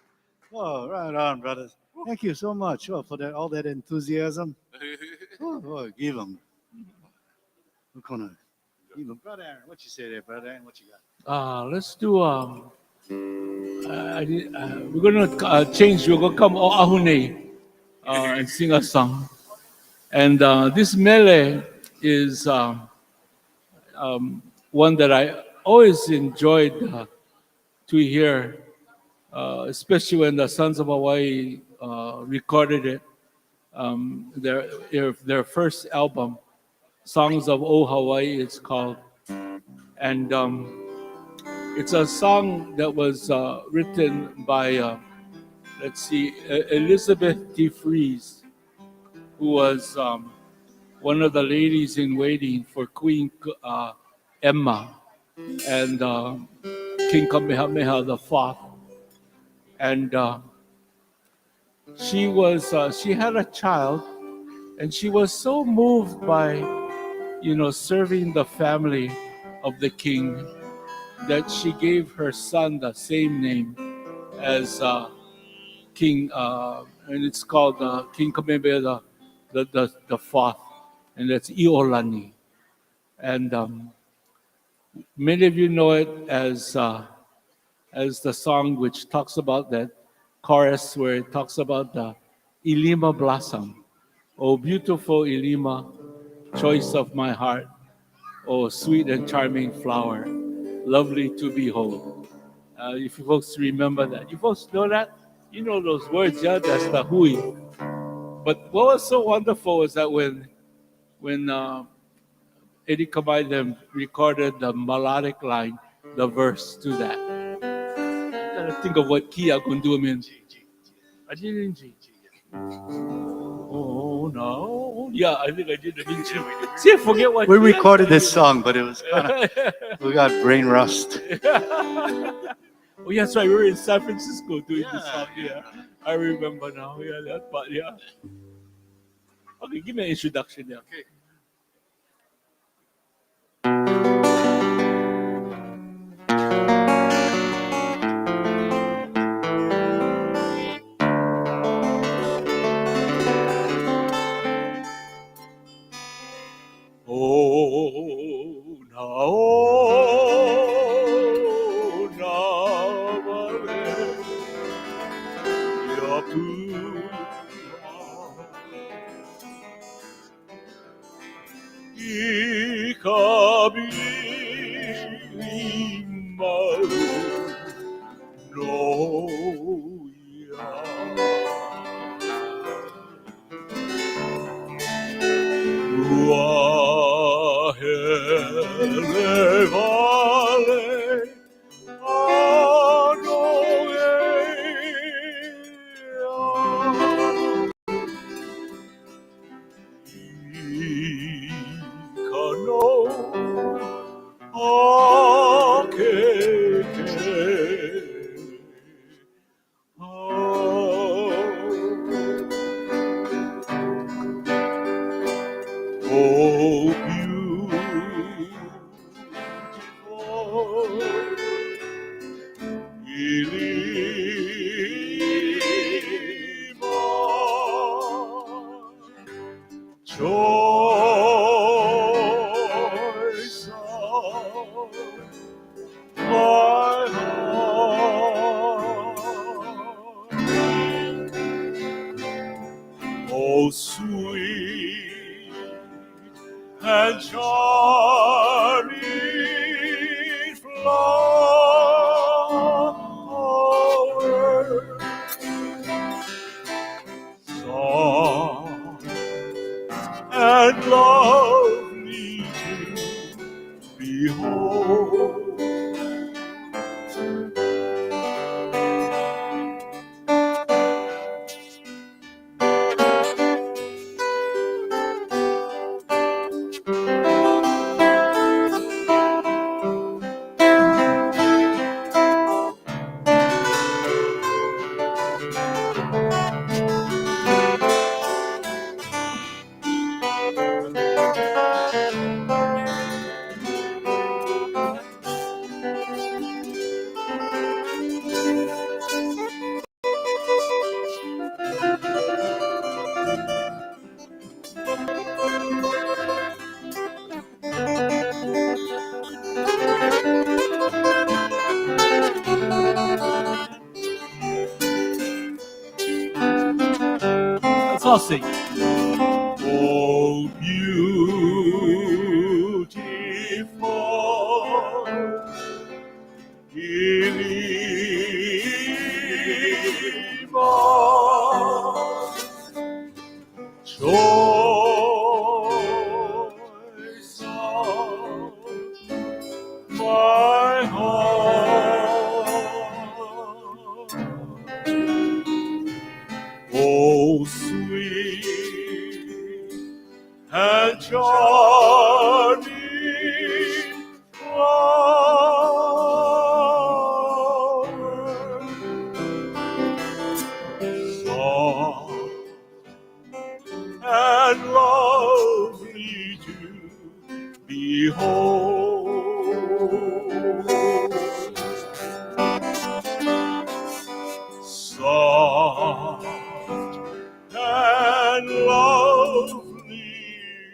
Oh, right on, brothers. Thank you so much for that, all that enthusiasm. Give them. We're gonna give them. Brother Aaron, what you say there, Brother Aaron? What you got? Let's do. We're gonna change. We're gonna come Ahune and sing a song. And this mele is one that I always enjoyed to hear, especially when the Sons of Hawaii recorded it. Their first album, Songs of O Hawaii, it's called, and it's a song that was written by let's see, Elizabeth T. Fries, who was one of the ladies in waiting for Queen Emma and King Kamehameha the Fourth, and she had a child, and she was so moved by serving the family of the king that she gave her son the same name as King, and it's called King Kamehameha the Fourth, and that's Iolani, and many of you know it as the song which talks about that chorus where it talks about the Ilima blossom. Oh, beautiful Ilima, choice of my heart. Oh, sweet and charming flower, lovely to behold. If you folks remember that, you folks know that? You know those words, yeah? That's the hui. But what was so wonderful was that when Eddie Kamai them recorded the melodic line, the verse to that. I gotta think of what key I can do means. I didn't. Oh no! Yeah, I think I did. See, I forget what. We recorded this song, but it was kind of we got brain rust. Oh, yeah, that's right. We were in San Francisco doing this song. Yeah, I remember now. Yeah, that part. Yeah. Okay, give me an introduction. Yeah. Okay. Oh, now, sweet and charming flower, soft and lovely to behold. Let's all sing. Oh, beautiful believer, choice of my heart. Oh, sweet and charming flower, soft and lovely to behold, soft and lovely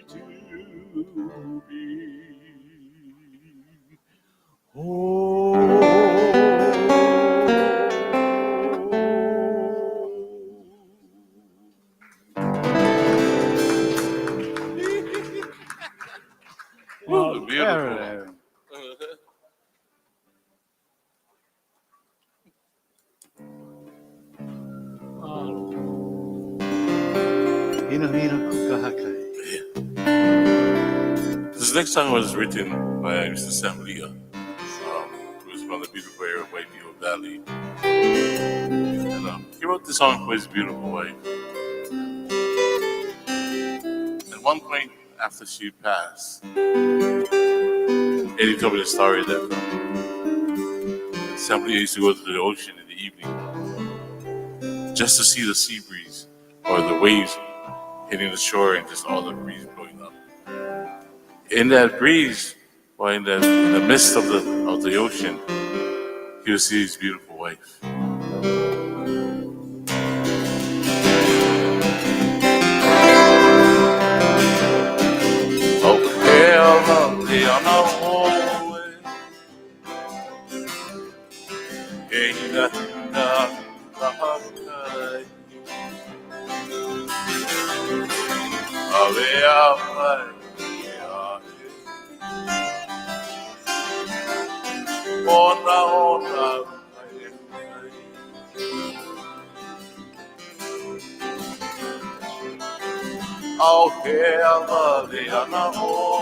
to Ooh, beautiful. Aaron. Hino hino kukahakai. This next song was written by Mr. Sam Lā'ie, who is from the beautiful area of Whiteview Valley. And he wrote this song for his beautiful wife. At one point after she passed, Eddie told me the story that Sam Lā'ie used to go to the ocean in the evening just to see the sea breeze or the waves hitting the shore and just all the breeze blowing up. In that breeze, or in the midst of the ocean, he would see his beautiful wife. Oh, hell, lovely on the hallway. Ain't nothing oh, hell, lovely on the hallway.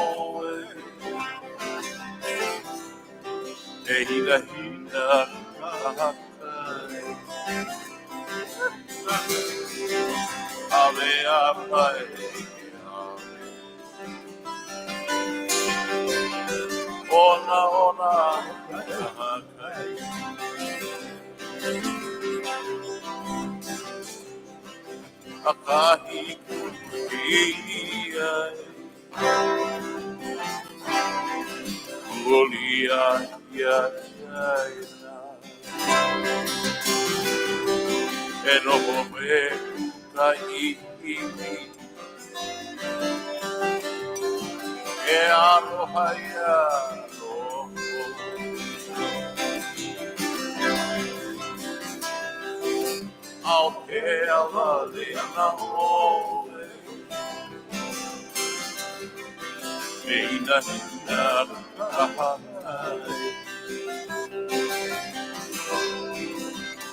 Hina, I'll pay a lovely and a holy. Ina hina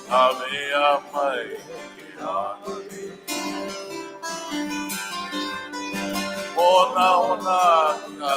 Ave amai Ona ona ka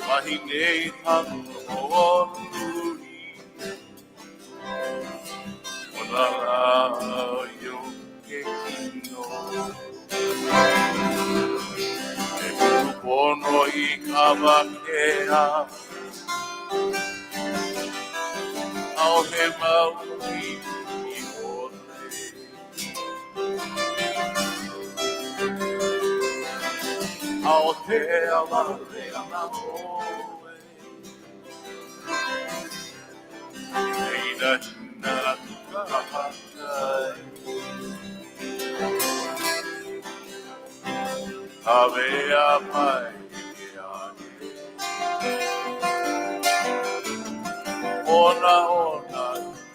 Mahine hanu o nui Ona la yo ke kino E pono I kawakea Au he maui I ole Ao te ala na oe Eina hina kahakai Ave amai ke ane Ona ona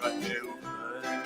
ka te ukai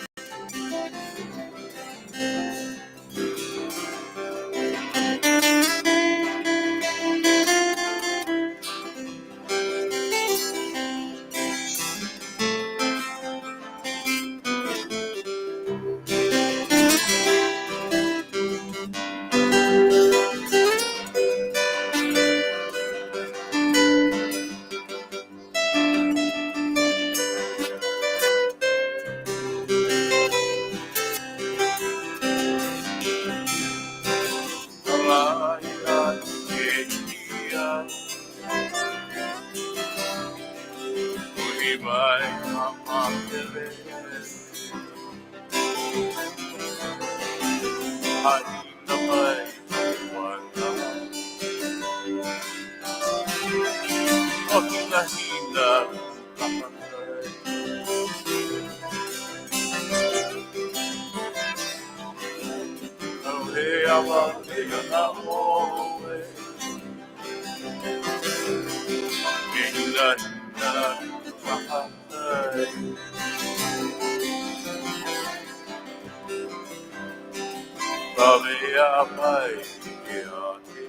Lā'ie ke ia Ui mai ka mapele Haina mai wana O hina hina kahakai Au he awa he ana oe Ke hina hina kahakai Ave amai ke ake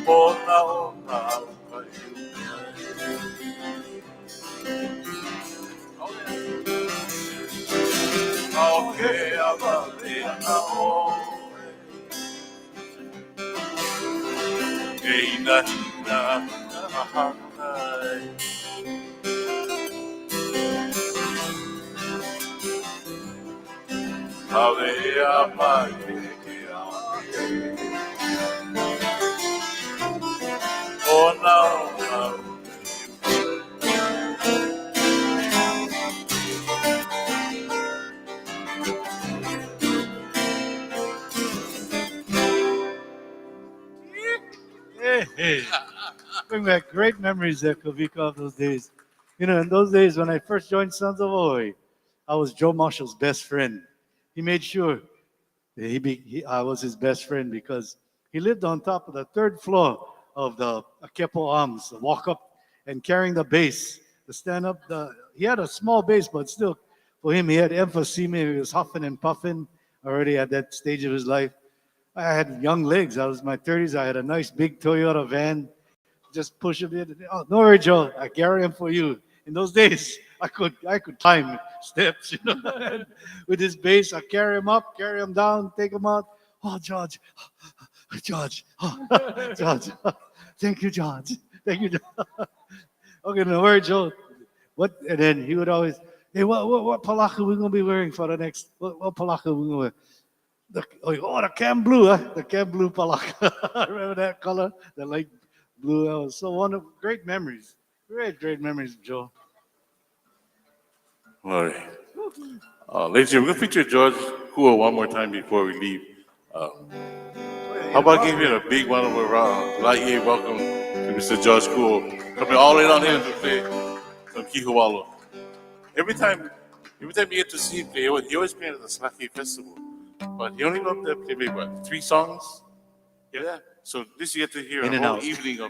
Ona ona ka Ao ke awa he ana oe Ke ina hina kahakai Ave amai ke ake Ona ona Hey, bring back great memories there, Kavika, of those days. You know, in those days when I first joined Sons of Oi, I was Joe Marshall's best friend. He made sure that I was his best friend because he lived on top of the third floor of the Akepo Arms, the walk up and carrying the bass, the stand up. He had a small bass, but still, for him, he had emphysema. He was huffing and puffing already at that stage of his life. I had young legs. I was in my 30s. I had a nice big Toyota van. Just push a bit. Oh, no worry, Joe. I carry him for you. In those days, I could climb steps, you know. And with his bass, I carry him up, carry him down, take him out. Oh, George, George, oh, George. Thank you, George. Thank you, George. Okay, no worry, Joe. What? And then he would always, hey, what palaka we gonna be wearing for the next? What palaka we gonna wear? The cam blue, huh? The cam blue palaka. Remember that color? The light blue. That was so wonderful. Great memories. Great memories, Joe. All right. Ladies and gentlemen, we're going to feature George Kuo one more time before we leave. How about giving it a big one of a Lā'ie welcome to Mr. George Kuo, coming all the way down here to play some Kihualo. Every time you get to see him play, he always plays at the Slaki Festival. But he only got to play maybe, what, 3 songs? Yeah. So this you get to hear In a and whole out. evening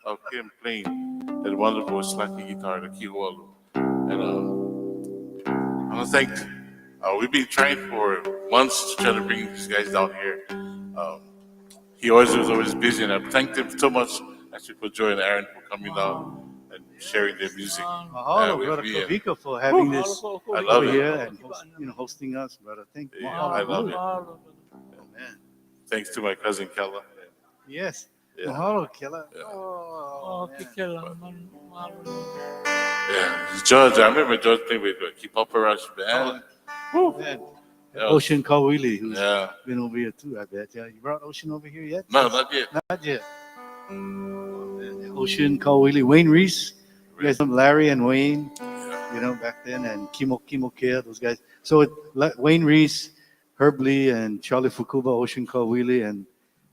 of him playing that wonderful Slaki guitar, the Kihualo. And I want to thank, we've been trying for months to try to bring these guys down here. He was always busy, and I thanked him so much, actually, for Joy and Aaron for coming down and sharing their music Mahalo, with Brother me. And Kavika, for having this I love over it. here and hosting us, brother. Thank you. Yeah, I love it. Oh, man. Thanks to my cousin Kella. Yes. Yeah. Mahalo, Kela. Yeah. Oh, man. Yeah, George, I remember George playing with Keep Up a Rush Band. Man. That was- Ocean Kawili, who's Yeah. been over here too, I bet. Yeah, you brought Ocean over here yet? No, not yet. Not yet. Oh, man. Ocean Kawili, Wayne Reese. You guys know Larry and Wayne, you know, back then, and Kimo Kea, those guys. So Wayne Reese, Herb Lee, and Charlie Fukuba, Ocean Kawili, and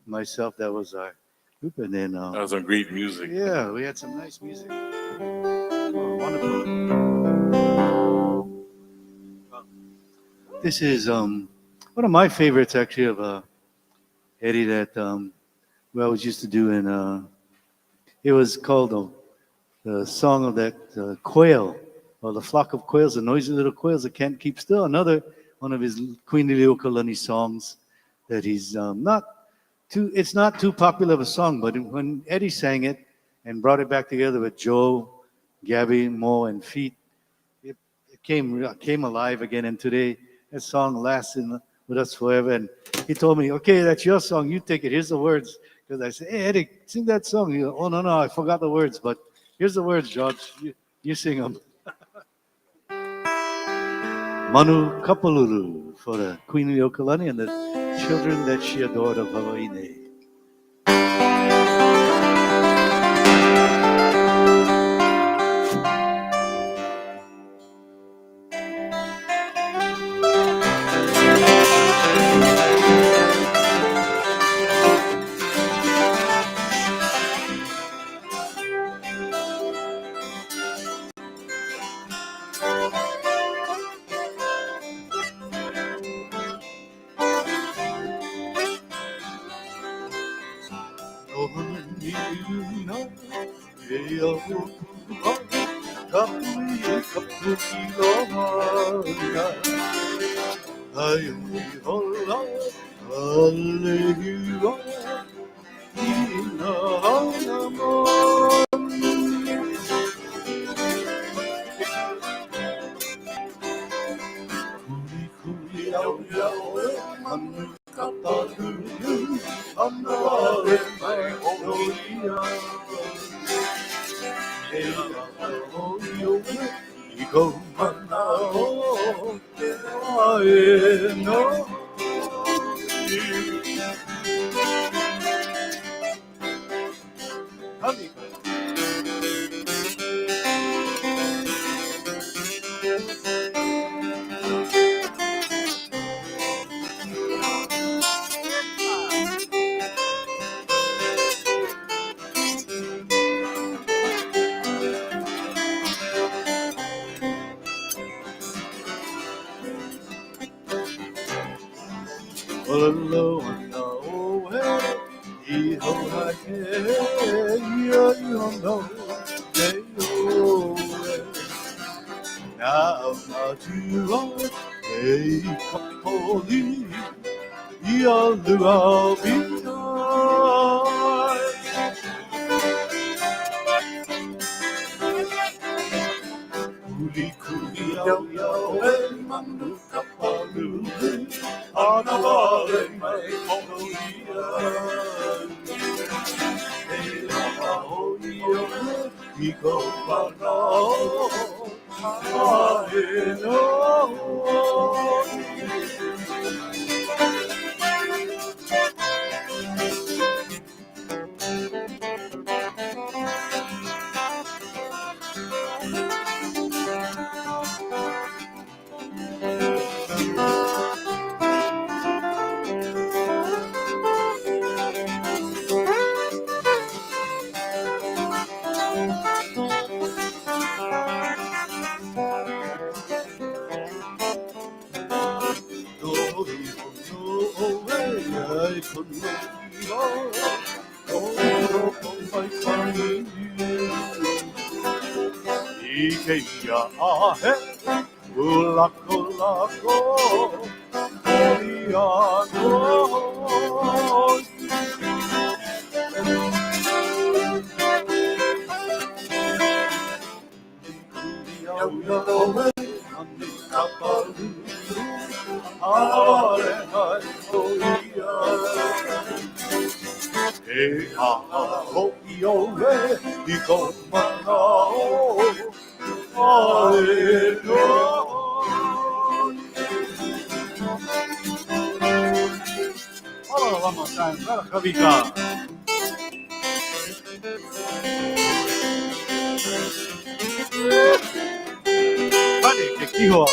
myself, that was our group. And then, That was some great music. yeah, we had some nice music. Oh, wonderful. This is one of my favorites, actually, of Eddie that we always used to do. And it was called the song of that quail, or the flock of quails, the noisy little quails that can't keep still. Another one of his Queen Liliuokalani songs that he's it's not too popular of a song, but when Eddie sang it and brought it back together with Joe, Gabby, Mo, and Feet, it came alive again. And today, that song lasts with us forever. And he told me, okay, that's your song. You take it. Here's the words. Because I said, hey, Eddie, sing that song. He goes, oh, no, I forgot the words. But here's the words, George. You sing them. Manu Kapalulu for the Queen Liliuokalani and the children that she adored of Hawaii. Ikeia ahe, ulako lako, oiano. One more time, Kavika. Vale, que kiho.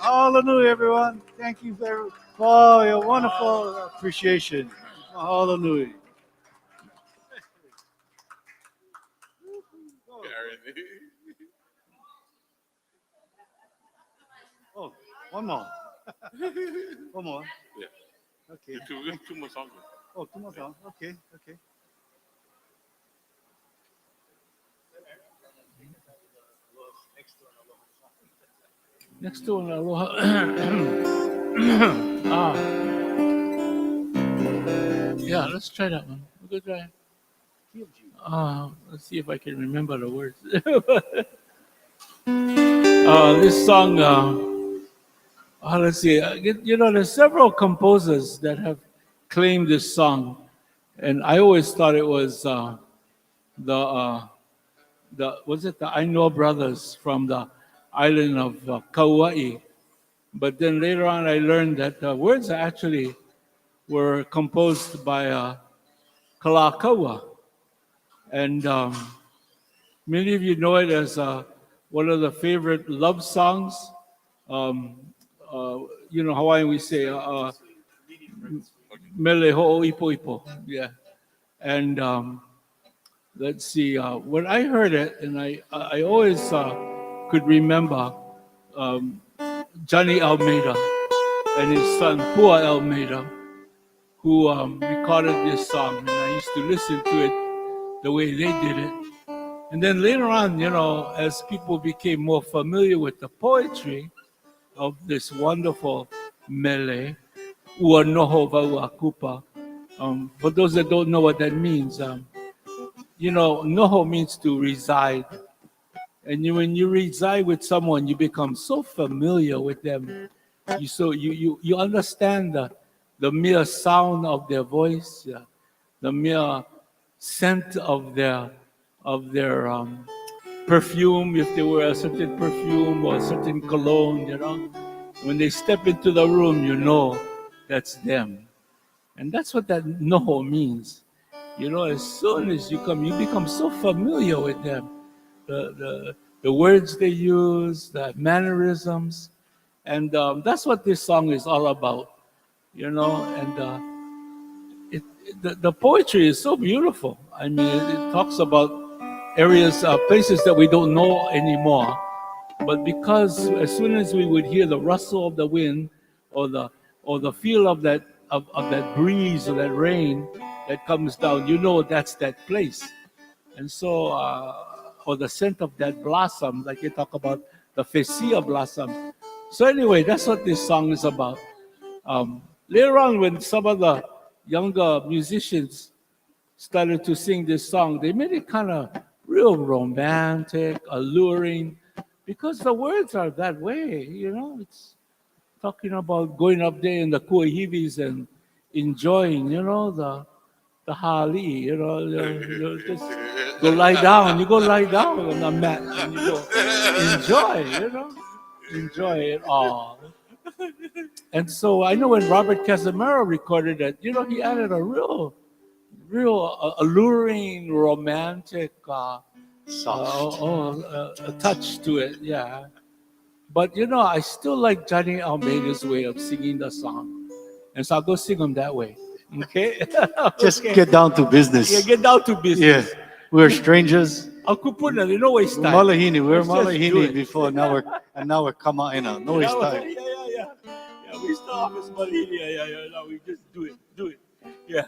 Hallelujah, everyone. Thank you for your wonderful appreciation. Hallelujah. Oh, one more. One more. Yeah. Okay. Two more songs. Oh, two more songs. Okay, okay. Next to an aloha. Yeah, let's try that one. We'll go try. Let's see if I can remember the words. This song. Let's see. There's several composers that have claimed this song, and I always thought it was the Aino brothers from the island of Kauai. But then later on, I learned that the words actually were composed by Kalakaua. And many of you know it as one of the favorite love songs. Hawaiian we say, Mele ho'o ipo ipo. Yeah. And let's see, when I heard it, and I always could remember Johnny Almeida and his son Pua Almeida, who recorded this song, and I used to listen to it the way they did it. And then later on, as people became more familiar with the poetry of this wonderful mele, ua noho wau akupa. For those that don't know what that means, noho means to reside. And when you reside with someone, you become so familiar with them. You understand the mere sound of their voice, the mere scent of their perfume, if they wear a certain perfume or a certain cologne, when they step into the room, that's them. And that's what that noho means. As soon as you come, you become so familiar with them. The words they use, the mannerisms. And that's what this song is all about, and the poetry is so beautiful. I mean, it talks about areas, places that we don't know anymore. But because as soon as we would hear the rustle of the wind, or the feel of that breeze or that rain that comes down, you know that's that place. And so, or the scent of that blossom, like you talk about the Phasia blossom. So anyway, that's what this song is about. Later on, when some of the younger musicians started to sing this song, they made it kind of real romantic, alluring, because the words are that way. It's talking about going up there in the kuahibis and enjoying, the hali, you just go lie down. You go lie down on the mat and you go enjoy it all. And so I know when Robert Casimiro recorded it, he added a real alluring, romantic a touch to it. Yeah. But I still like Johnny Almeida's way of singing the song, and so I'll go sing them that way. Okay. Just Okay. get down to business. Yeah, get down to Yeah, business. we're strangers. Ako po na, no waste time. Malahini, we're Let's just do malahini it. before. Now we're kamaina. No waste time. Yeah. Yeah, we start off as Malini. Yeah. Now we just do it. Yeah.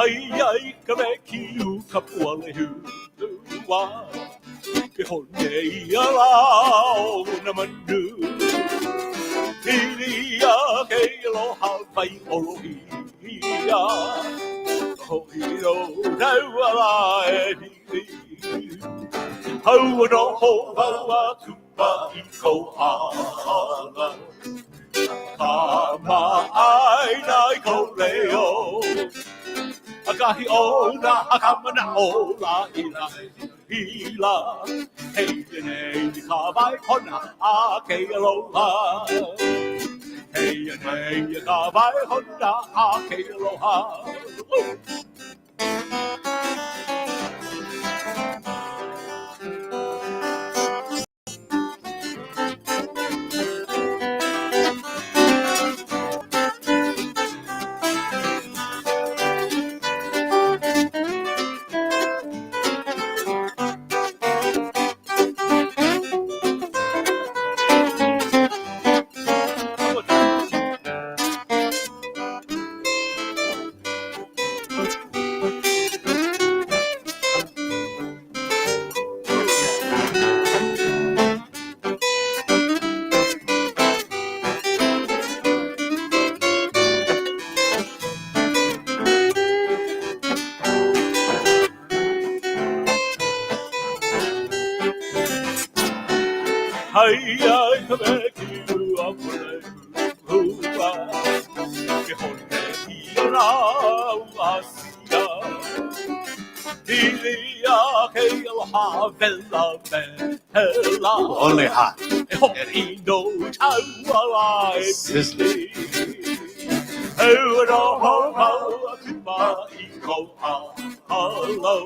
Ai ka me ki u ka puale hu wa ke hone ia lao na manu Ilia ke aloha vai orohi ia ho hiro tau ala e ni Hau no ho hau a tupa i ko ala Kama ai nai ko leo Akahi o na akamana o Lā'ie hila Hei nei ni ka vai hona a ke aloha Hei nei ni ka vai hona a ke aloha Hai ai ka me ki u a pule hua Ke hone i na u a sia Ilia ke aloha vela vela Only hot. E hoki no tau ala e Sizzling. Hau no ho hau a tupa i ko a halo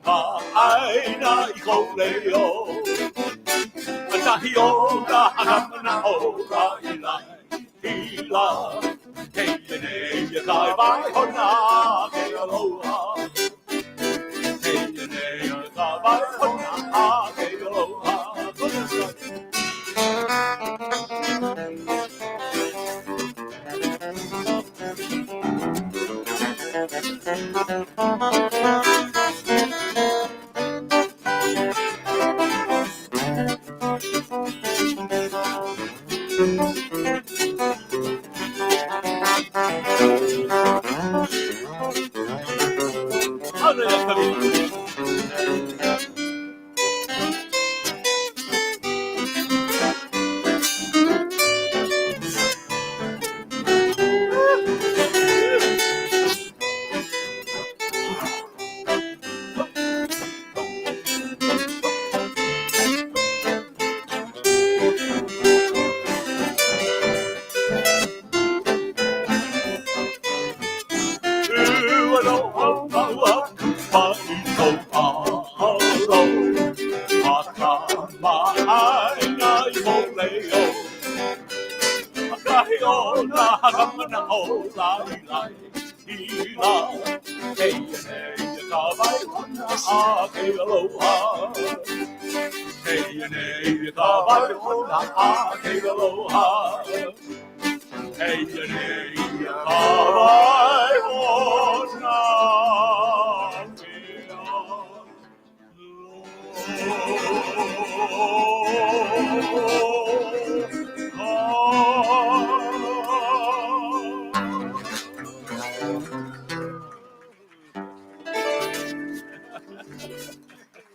Ka aina i ko leo Atahi o na hakamana o Lā'ie hila Kei nei e kai vai hona ke aloha Kei nei e kai vai hona ke aloha Ano yan kami? kamana o Lā'ie, Hila. Hey, hey, ka vai hona a ke aloha. Hey, hey, ka vai hona a ke aloha. Hey, hey, ka vai hona ke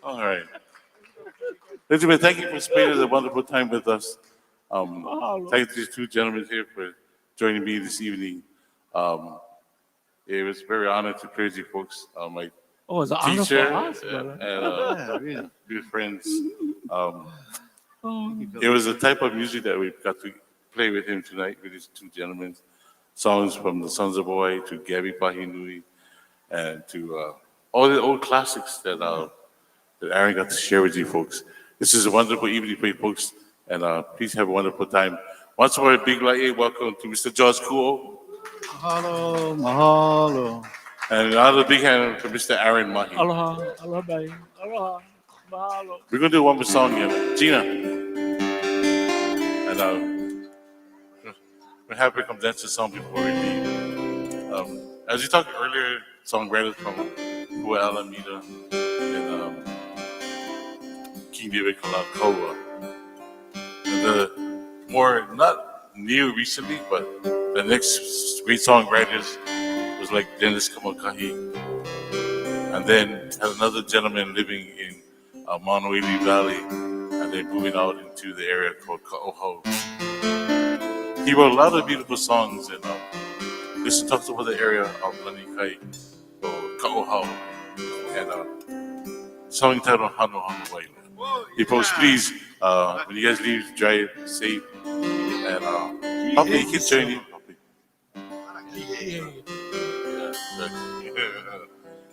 All right. Ladies and gentlemen, thank you for spending a wonderful time with us. Mahalo. Thank these two gentlemen here for joining me this evening. It was very honored to praise you folks. My Oh, it's an honor for teacher us, brother. and Yeah, really. good friends. Oh, It was the type of music that we got to play with him tonight with these two gentlemen. Songs from the Sons of Boy to Gabby Pahinui and to all the old classics that Aaron got to share with you folks. This is a wonderful evening for you folks, and please have a wonderful time. Once more, a big Lā'ie welcome to Mr. George Kuo, Mahalo, mahalo. and another big hand for Mr. Aaron Mahi. aloha, aloha, bai. Aloha, mahalo. We're going to do one more song here. Gina. And we're happy to come dance the song before we leave. As you talked earlier, songwriters from Kua Alameda and King David Kalakaua. And the more, not new recently, but the next great songwriters was like Dennis Kamakahi. And then had another gentleman living in Manueli Valley, and then moving out into the area called Ka'ohau. He wrote a lot of beautiful songs, and this talks about the area of Lanikai, or Ka'ohau, and song entitled Hano Hano Waila. Hey folks, please, when you guys leave, drive safe, and hopefully you can join in.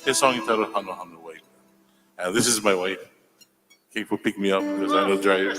His song entitled Hano Hano Waila. And this is my wife. Kate will pick me up because I don't drive.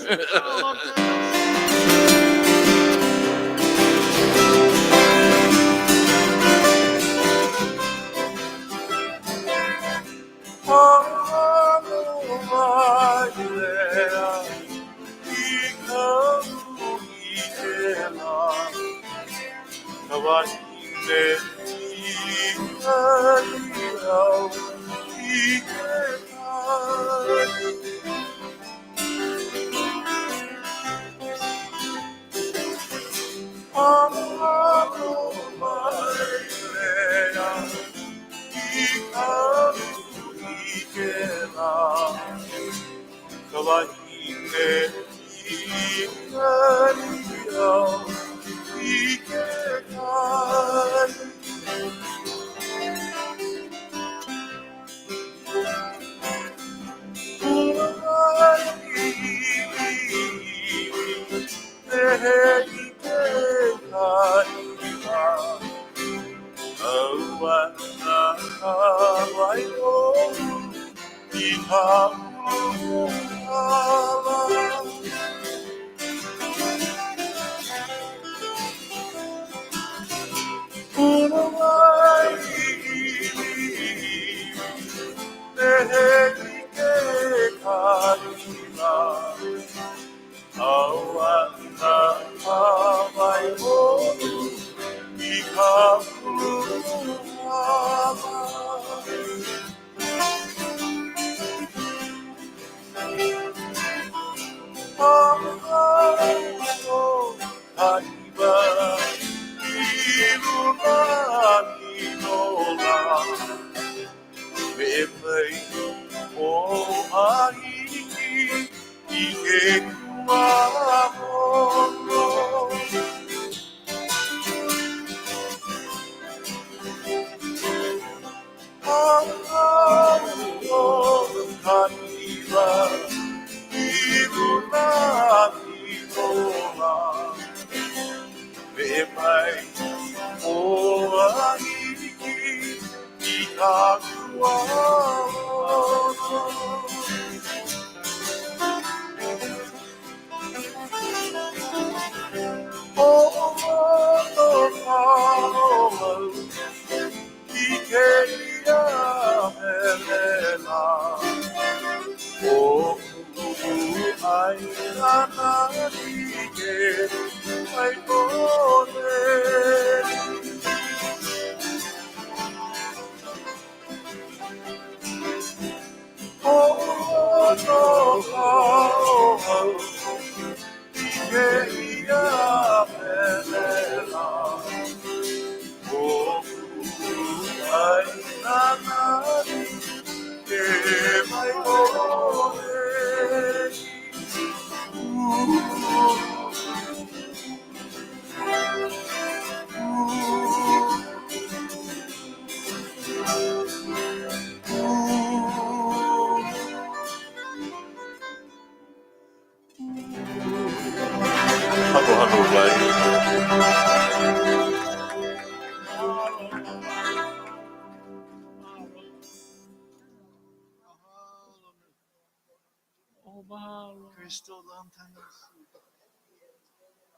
still long time no see.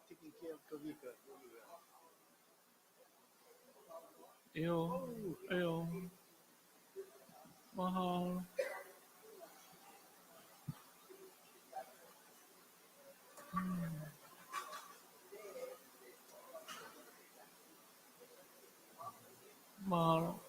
Taking care of Kavika. Iyo, iyo. Mahalo. Mahalo.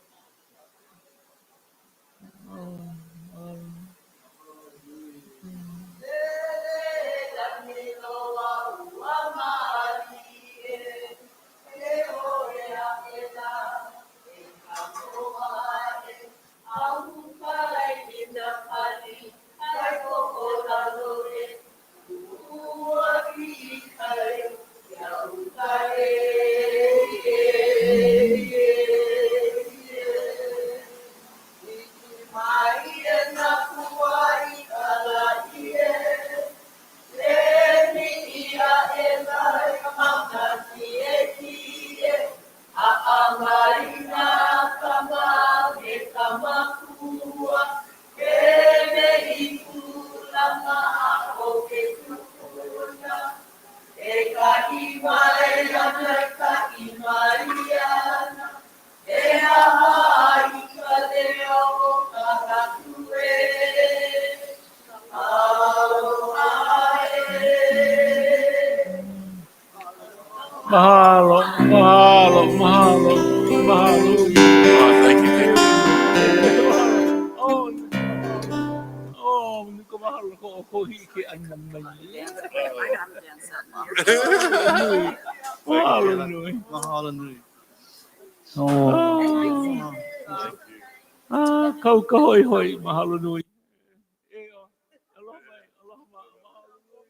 Mahalo, mahalo, mahalo, mahalo. Oh, thank you, thank you. Oh, oh, hindi ko mahalo ko ako hiki ang naman. Mahalo nui. Mahalo nui. Oh. Thank you. Kau kahoy hoy, mahalo nui.